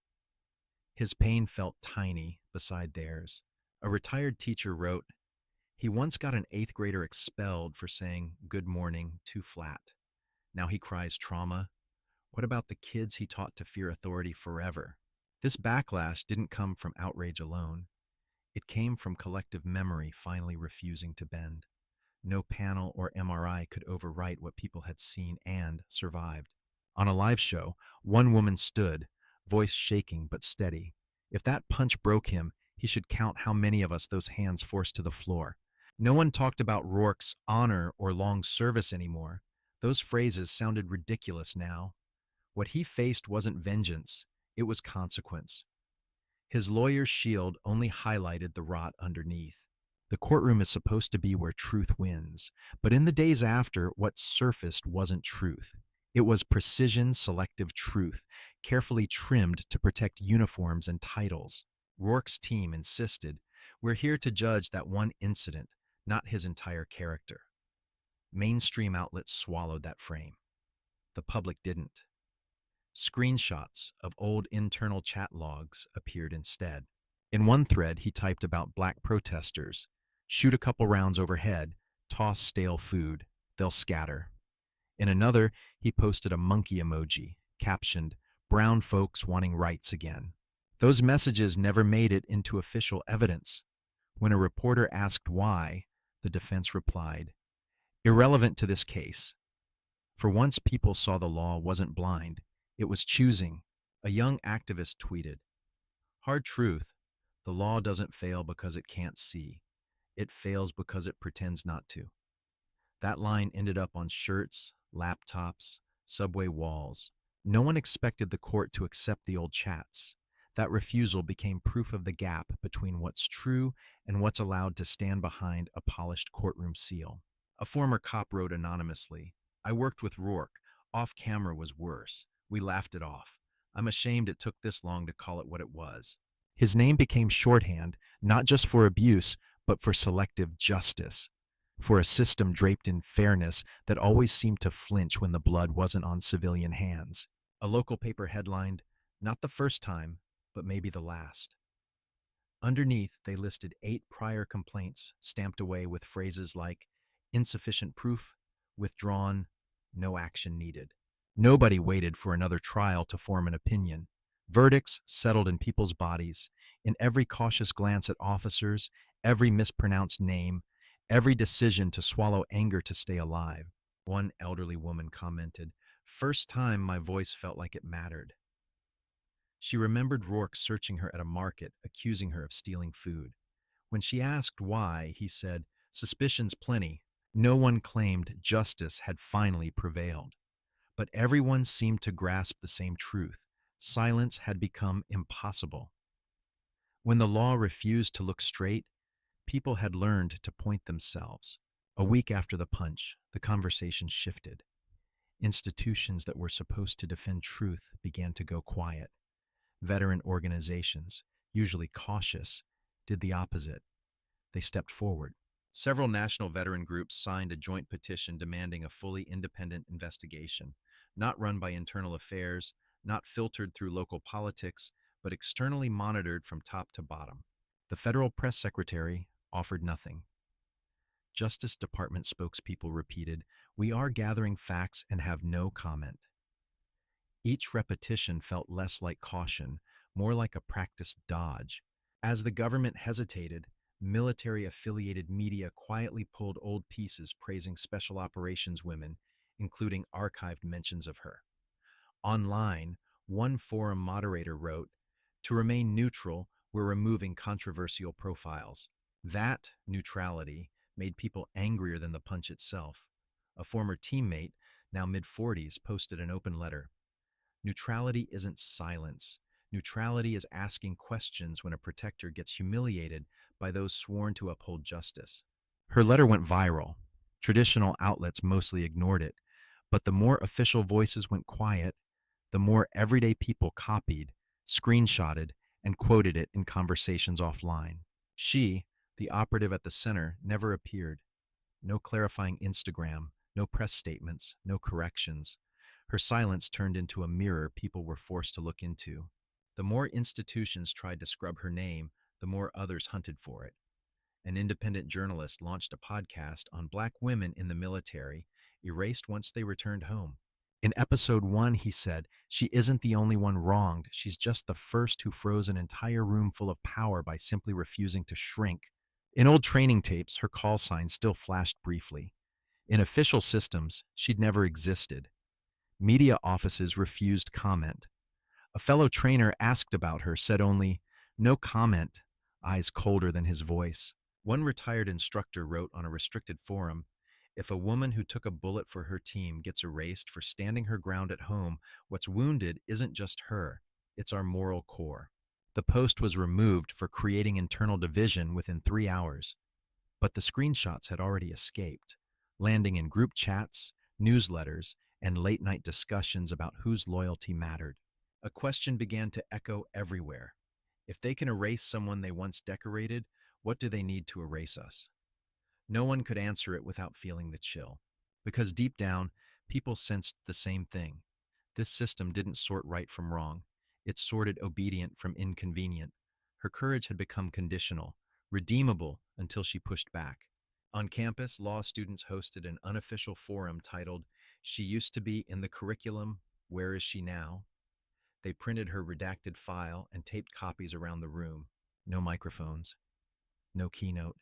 His pain felt tiny beside theirs. A retired teacher wrote, "He once got an 8th grader expelled for saying, 'Good morning,' too flat. Now he cries trauma. What about the kids he taught to fear authority forever?" This backlash didn't come from outrage alone. It came from collective memory finally refusing to bend. No panel or MRI could overwrite what people had seen and survived. On a live show, one woman stood, voice shaking but steady. If that punch broke him, he should count how many of us those hands forced to the floor. No one talked about Rourke's honor or long service anymore. Those phrases sounded ridiculous now. What he faced wasn't vengeance, it was consequence. His lawyer's shield only highlighted the rot underneath. The courtroom is supposed to be where truth wins, but in the days after, what surfaced wasn't truth. It was precision selective truth, carefully trimmed to protect uniforms and titles. Rourke's team insisted, "We're here to judge that one incident, not his entire character." Mainstream outlets swallowed that frame. The public didn't. Screenshots of old internal chat logs appeared instead. In one thread, he typed about black protesters: shoot a couple rounds overhead, toss stale food, they'll scatter. In another, he posted a monkey emoji, captioned, brown folks wanting rights again. Those messages never made it into official evidence. When a reporter asked why, the defense replied, irrelevant to this case. For once people saw the law wasn't blind, it was choosing. A young activist tweeted, hard truth, the law doesn't fail because it can't see. It fails because it pretends not to. That line ended up on shirts, laptops, subway walls. No one expected the court to accept the old chats. That refusal became proof of the gap between what's true and what's allowed to stand behind a polished courtroom seal. A former cop wrote anonymously, I worked with Rourke. Off camera was worse. We laughed it off. I'm ashamed it took this long to call it what it was. His name became shorthand, not just for abuse, but for selective justice, for a system draped in fairness that always seemed to flinch when the blood wasn't on civilian hands. A local paper headlined, not the first time, but maybe the last. Underneath, they listed 8 prior complaints stamped away with phrases like insufficient proof, withdrawn, no action needed. Nobody waited for another trial to form an opinion. Verdicts settled in people's bodies, in every cautious glance at officers, every mispronounced name, every decision to swallow anger to stay alive. One elderly woman commented, first time my voice felt like it mattered. She remembered Rourke searching her at a market, accusing her of stealing food. When she asked why, he said, suspicions plenty. No one claimed justice had finally prevailed. But everyone seemed to grasp the same truth. Silence had become impossible. When the law refused to look straight, people had learned to point themselves. A week after the punch, the conversation shifted. Institutions that were supposed to defend truth began to go quiet. Veteran organizations, usually cautious, did the opposite. They stepped forward. Several national veteran groups signed a joint petition demanding a fully independent investigation, not run by internal affairs, not filtered through local politics, but externally monitored from top to bottom. The federal press secretary offered nothing. Justice Department spokespeople repeated, we are gathering facts and have no comment. Each repetition felt less like caution, more like a practiced dodge. As the government hesitated, military-affiliated media quietly pulled old pieces praising special operations women, including archived mentions of her. Online, one forum moderator wrote, to remain neutral, we're removing controversial profiles. That neutrality made people angrier than the punch itself. A former teammate, now mid-40s, posted an open letter. Neutrality isn't silence. Neutrality is asking questions when a protector gets humiliated by those sworn to uphold justice. Her letter went viral. Traditional outlets mostly ignored it, but the more official voices went quiet, the more everyday people copied, screenshotted, and quoted it in conversations offline. She, the operative at the center, never appeared. No clarifying Instagram, no press statements, no corrections. Her silence turned into a mirror people were forced to look into. The more institutions tried to scrub her name, the more others hunted for it. An independent journalist launched a podcast on Black women in the military, erased once they returned home. In episode 1, he said, she isn't the only one wronged. She's just the first who froze an entire room full of power by simply refusing to shrink. In old training tapes, her call sign still flashed briefly. In official systems, she'd never existed. Media offices refused comment. A fellow trainer asked about her, said only, no comment, eyes colder than his voice. One retired instructor wrote on a restricted forum, if a woman who took a bullet for her team gets erased for standing her ground at home, what's wounded isn't just her, it's our moral core. The post was removed for creating internal division within 3 hours. But the screenshots had already escaped, landing in group chats, newsletters, and late-night discussions about whose loyalty mattered. A question began to echo everywhere. If they can erase someone they once decorated, what do they need to erase us? No one could answer it without feeling the chill. Because deep down, people sensed the same thing. This system didn't sort right from wrong. It sorted obedient from inconvenient. Her courage had become conditional, redeemable until she pushed back. On campus, law students hosted an unofficial forum titled, "She Used to Be in the Curriculum, Where Is She Now?" They printed her redacted file and taped copies around the room. No microphones, no keynote,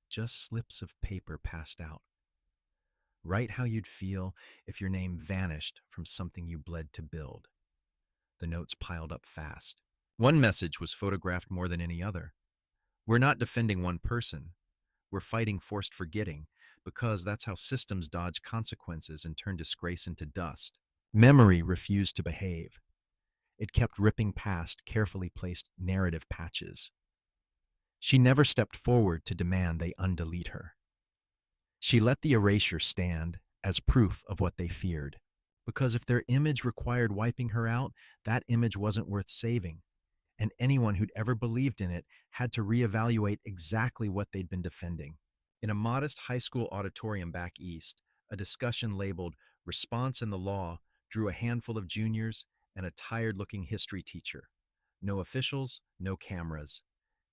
just slips of paper passed out. Write how you'd feel if your name vanished from something you bled to build. The notes piled up fast. One message was photographed more than any other. We're not defending one person. We're fighting forced forgetting, because that's how systems dodge consequences and turn disgrace into dust. Memory refused to behave. It kept ripping past carefully placed narrative patches. She never stepped forward to demand they undelete her. She let the erasure stand as proof of what they feared. Because if their image required wiping her out, that image wasn't worth saving. And anyone who'd ever believed in it had to reevaluate exactly what they'd been defending. In a modest high school auditorium back east, a discussion labeled "Response in the Law" drew a handful of juniors and a tired-looking history teacher. No officials, no cameras,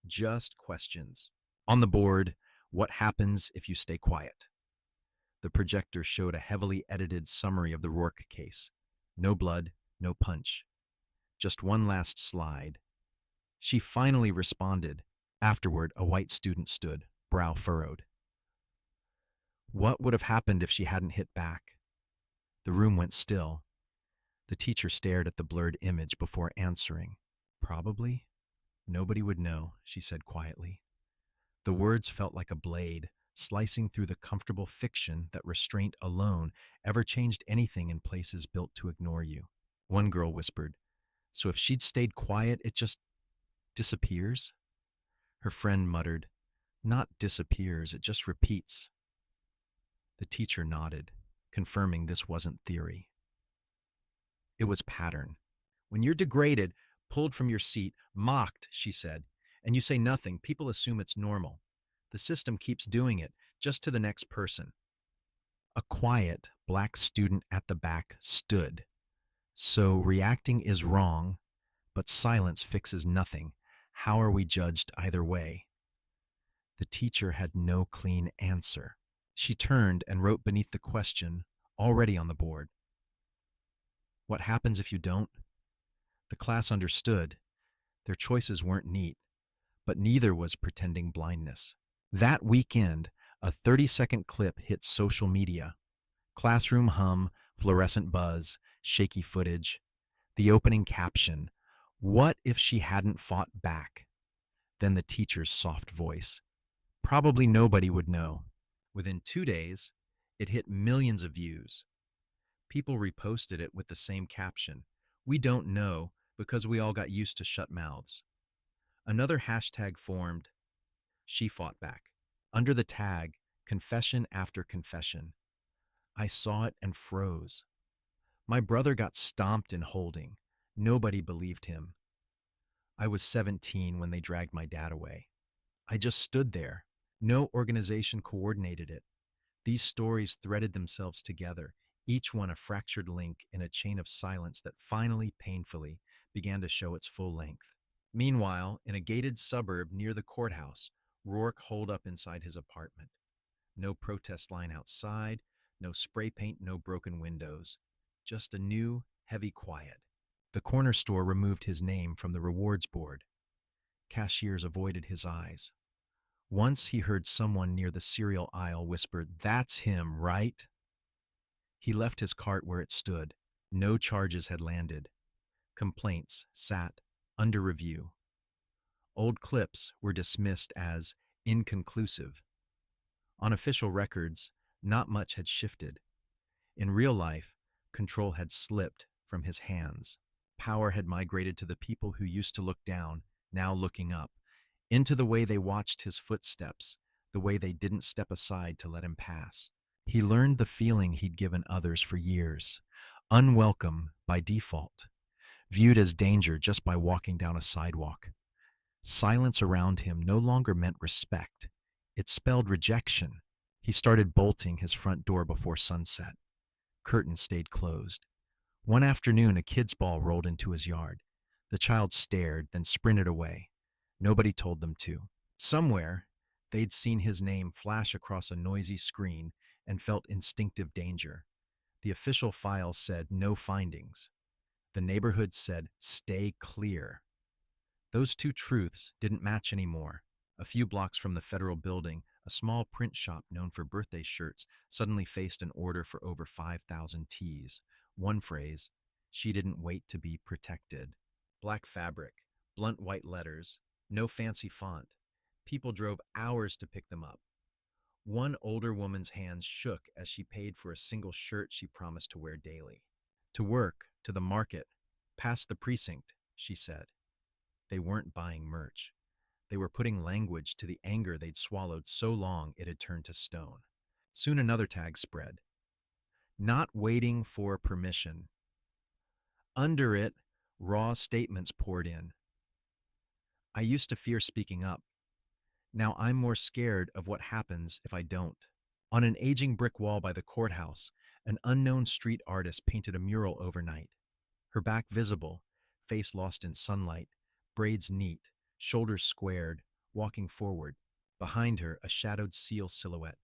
just questions. On the board, "What happens if you stay quiet?" The projector showed a heavily edited summary of the Rourke case. No blood, no punch. Just one last slide. She finally responded. Afterward, a white student stood, brow furrowed. What would have happened if she hadn't hit back? The room went still. The teacher stared at the blurred image before answering. Probably. Nobody would know, she said quietly. The words felt like a blade, slicing through the comfortable fiction that restraint alone ever changed anything in places built to ignore you. One girl whispered, "So if she'd stayed quiet, it just disappears?" Her friend muttered, "Not disappears, it just repeats." The teacher nodded, confirming this wasn't theory. It was pattern. When you're degraded, pulled from your seat, mocked, she said, and you say nothing, people assume it's normal. The system keeps doing it, just to the next person. A quiet, black student at the back stood. So reacting is wrong, but silence fixes nothing. How are we judged either way? The teacher had no clean answer. She turned and wrote beneath the question, already on the board. What happens if you don't? The class understood. Their choices weren't neat, but neither was pretending blindness. That weekend, a 30-second clip hit social media. Classroom hum, fluorescent buzz, shaky footage. The opening caption, "What if she hadn't fought back?" Then the teacher's soft voice. Probably nobody would know. Within 2 days, it hit millions of views. People reposted it with the same caption, "We don't know because we all got used to shut mouths." Another hashtag formed, "She fought back." Under the tag, confession after confession. I saw it and froze. My brother got stomped in holding. Nobody believed him. I was 17 when they dragged my dad away. I just stood there. No organization coordinated it. These stories threaded themselves together, each one a fractured link in a chain of silence that finally, painfully, began to show its full length. Meanwhile, in a gated suburb near the courthouse, Rourke holed up inside his apartment. No protest line outside, no spray paint, no broken windows. Just a new, heavy quiet. The corner store removed his name from the rewards board. Cashiers avoided his eyes. Once he heard someone near the cereal aisle whisper, "That's him, right?" He left his cart where it stood. No charges had landed. Complaints sat under review. Old clips were dismissed as inconclusive. On official records, not much had shifted. In real life, control had slipped from his hands. Power had migrated to the people who used to look down, now looking up, into the way they watched his footsteps, the way they didn't step aside to let him pass. He learned the feeling he'd given others for years, unwelcome by default, viewed as danger just by walking down a sidewalk. Silence around him no longer meant respect. It spelled rejection. He started bolting his front door before sunset. Curtains stayed closed. One afternoon, a kid's ball rolled into his yard. The child stared, then sprinted away. Nobody told them to. Somewhere, they'd seen his name flash across a noisy screen and felt instinctive danger. The official file said no findings. The neighborhood said stay clear. Those two truths didn't match anymore. A few blocks from the federal building, a small print shop known for birthday shirts suddenly faced an order for over 5,000 tees. One phrase, she didn't wait to be protected. Black fabric, blunt white letters, no fancy font. People drove hours to pick them up. One older woman's hands shook as she paid for a single shirt she promised to wear daily. To work, to the market, past the precinct, she said. They weren't buying merch. They were putting language to the anger they'd swallowed so long it had turned to stone. Soon another tag spread. Not waiting for permission. Under it, raw statements poured in. I used to fear speaking up. Now I'm more scared of what happens if I don't. On an aging brick wall by the courthouse, an unknown street artist painted a mural overnight. Her back visible, face lost in sunlight, braids neat, shoulders squared, walking forward. Behind her, a shadowed SEAL silhouette.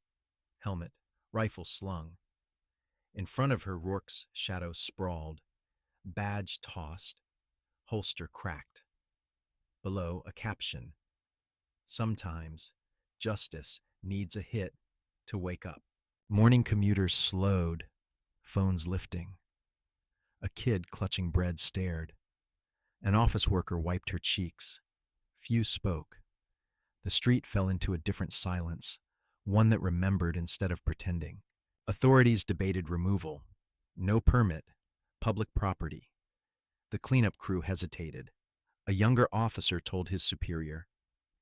Helmet, rifle slung. In front of her, Rourke's shadow sprawled, badge tossed, holster cracked. Below, a caption. Sometimes, justice needs a hit to wake up. Morning commuters slowed, phones lifting. A kid clutching bread stared. An office worker wiped her cheeks. Few spoke. The street fell into a different silence, one that remembered instead of pretending. Authorities debated removal. No permit. Public property. The cleanup crew hesitated. A younger officer told his superior,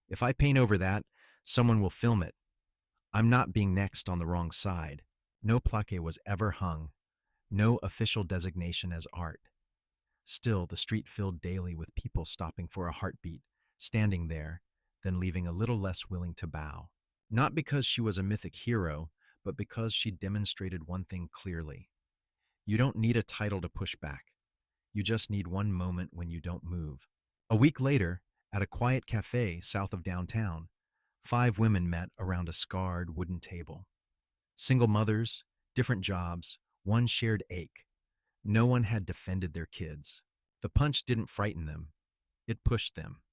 "If I paint over that, someone will film it. I'm not being next on the wrong side." No plaque was ever hung. No official designation as art. Still, the street filled daily with people stopping for a heartbeat, standing there, then leaving a little less willing to bow. Not because she was a mythic hero, but because she demonstrated one thing clearly. You don't need a title to push back. You just need one moment when you don't move. A week later, at a quiet cafe south of downtown, 5 women met around a scarred wooden table. Single mothers, different jobs, one shared ache. No one had defended their kids. The punch didn't frighten them. It pushed them.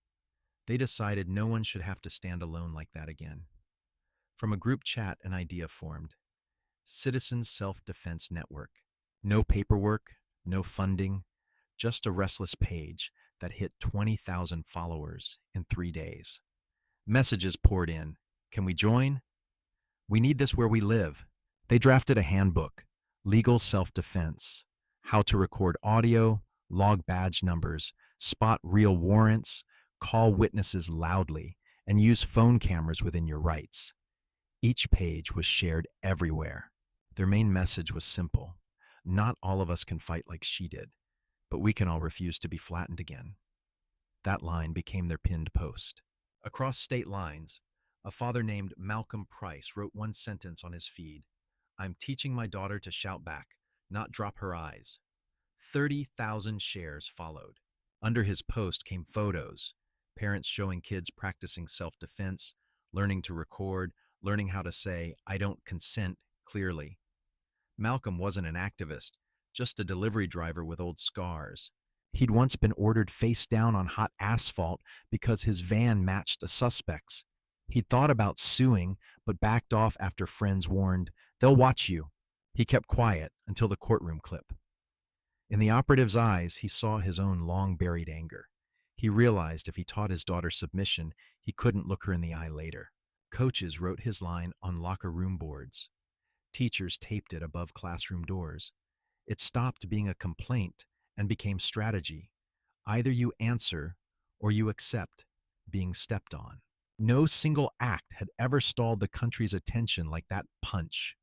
They decided no one should have to stand alone like that again. From a group chat, an idea formed. Citizens Self-Defense Network. No paperwork, no funding, just a restless page that hit 20,000 followers in 3 days. Messages poured in. Can we join? We need this where we live. They drafted a handbook, Legal Self-Defense, how to record audio, log badge numbers, spot real warrants, call witnesses loudly, and use phone cameras within your rights. Each page was shared everywhere. Their main message was simple. Not all of us can fight like she did, but we can all refuse to be flattened again. That line became their pinned post. Across state lines, a father named Malcolm Price wrote one sentence on his feed. I'm teaching my daughter to shout back, not drop her eyes. 30,000 shares followed. Under his post came photos, parents showing kids practicing self-defense, learning to record, learning how to say, I don't consent, clearly. Malcolm wasn't an activist, just a delivery driver with old scars. He'd once been ordered face down on hot asphalt because his van matched a suspect's. He'd thought about suing, but backed off after friends warned, they'll watch you. He kept quiet until the courtroom clip. In the operative's eyes, he saw his own long-buried anger. He realized if he taught his daughter submission, he couldn't look her in the eye later. Coaches wrote his line on locker room boards. Teachers taped it above classroom doors. It stopped being a complaint and became strategy. Either you answer or you accept being stepped on. No single act had ever stalled the country's attention like that punch.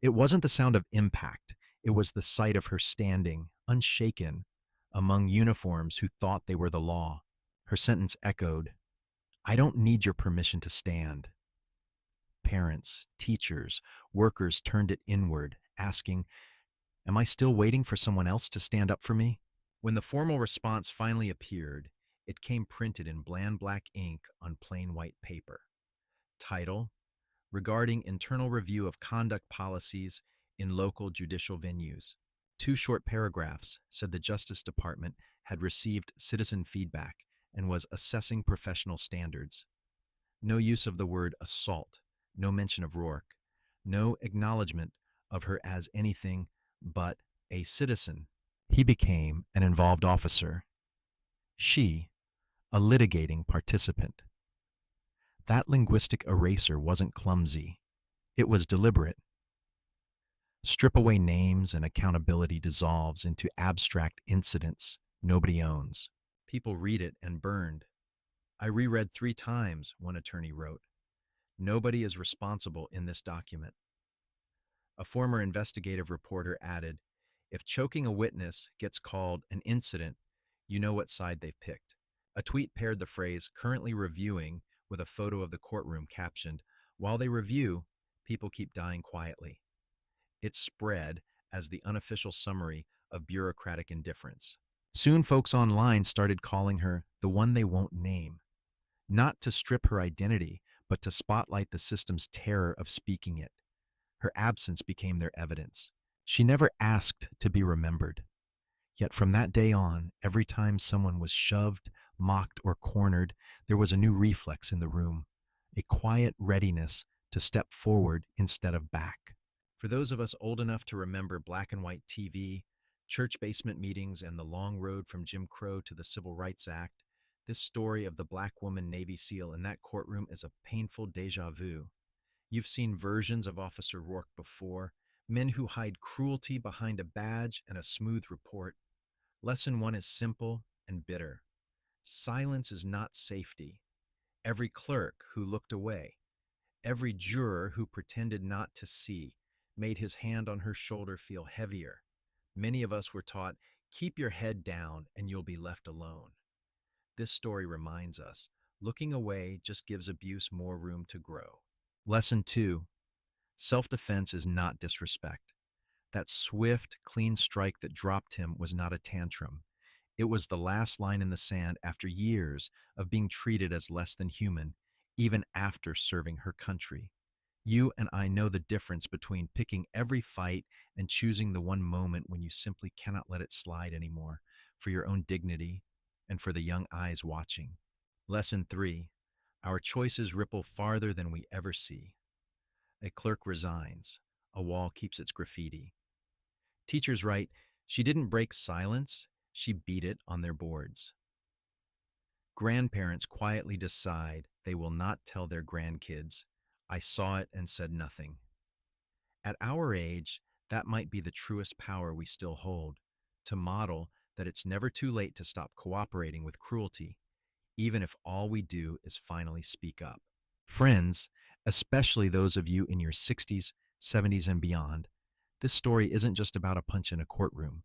It wasn't the sound of impact. It was the sight of her standing, unshaken, among uniforms who thought they were the law. Her sentence echoed, I don't need your permission to stand. parents, teachers, workers turned it inward, asking, "Am I still waiting for someone else to stand up for me?" When the formal response finally appeared, it came printed in bland black ink on plain white paper. Title: Regarding Internal Review of Conduct Policies in Local Judicial Venues. Two short paragraphs said the Justice Department had received citizen feedback and was assessing professional standards. No use of the word assault, no mention of Rourke, no acknowledgement of her as anything but a citizen. He became an involved officer. She, a litigating participant. That linguistic eraser wasn't clumsy. It was deliberate. Strip away names and accountability dissolves into abstract incidents nobody owns. People read it and burned. I reread 3 times, one attorney wrote. Nobody is responsible in this document. A former investigative reporter added, if choking a witness gets called an incident, you know what side they've picked. A tweet paired the phrase currently reviewing with a photo of the courtroom captioned, while they review, people keep dying quietly. It spread as the unofficial summary of bureaucratic indifference. Soon folks online started calling her the one they won't name, not to strip her identity, but to spotlight the system's terror of speaking it. Her absence became their evidence. She never asked to be remembered. Yet from that day on, every time someone was shoved, mocked, or cornered, there was a new reflex in the room, a quiet readiness to step forward instead of back. For those of us old enough to remember black and white TV, church basement meetings, and the long road from Jim Crow to the Civil Rights Act, this story of the black woman Navy SEAL in that courtroom is a painful déjà vu. You've seen versions of Officer Rourke before, men who hide cruelty behind a badge and a smooth report. Lesson 1 is simple and bitter. Silence is not safety. Every clerk who looked away, every juror who pretended not to see, made his hand on her shoulder feel heavier. Many of us were taught, keep your head down and you'll be left alone. This story reminds us, looking away just gives abuse more room to grow. Lesson 2, self-defense is not disrespect. That swift, clean strike that dropped him was not a tantrum. It was the last line in the sand after years of being treated as less than human, even after serving her country. You and I know the difference between picking every fight and choosing the one moment when you simply cannot let it slide anymore, for your own dignity and for the young eyes watching. Lesson 3, our choices ripple farther than we ever see. A clerk resigns. A wall keeps its graffiti. Teachers write, she didn't break silence, she beat it on their boards. Grandparents quietly decide they will not tell their grandkids, I saw it and said nothing. At our age, that might be the truest power we still hold, to model that it's never too late to stop cooperating with cruelty, even if all we do is finally speak up. Friends, especially those of you in your 60s, 70s, and beyond, this story isn't just about a punch in a courtroom.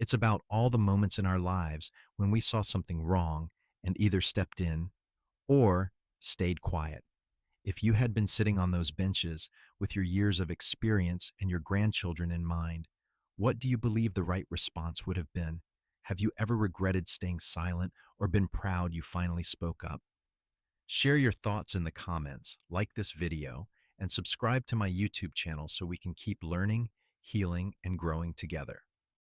It's about all the moments in our lives when we saw something wrong and either stepped in or stayed quiet. If you had been sitting on those benches with your years of experience and your grandchildren in mind, what do you believe the right response would have been? Have you ever regretted staying silent or been proud you finally spoke up? Share your thoughts in the comments, like this video, and subscribe to my YouTube channel so we can keep learning, healing, and growing together.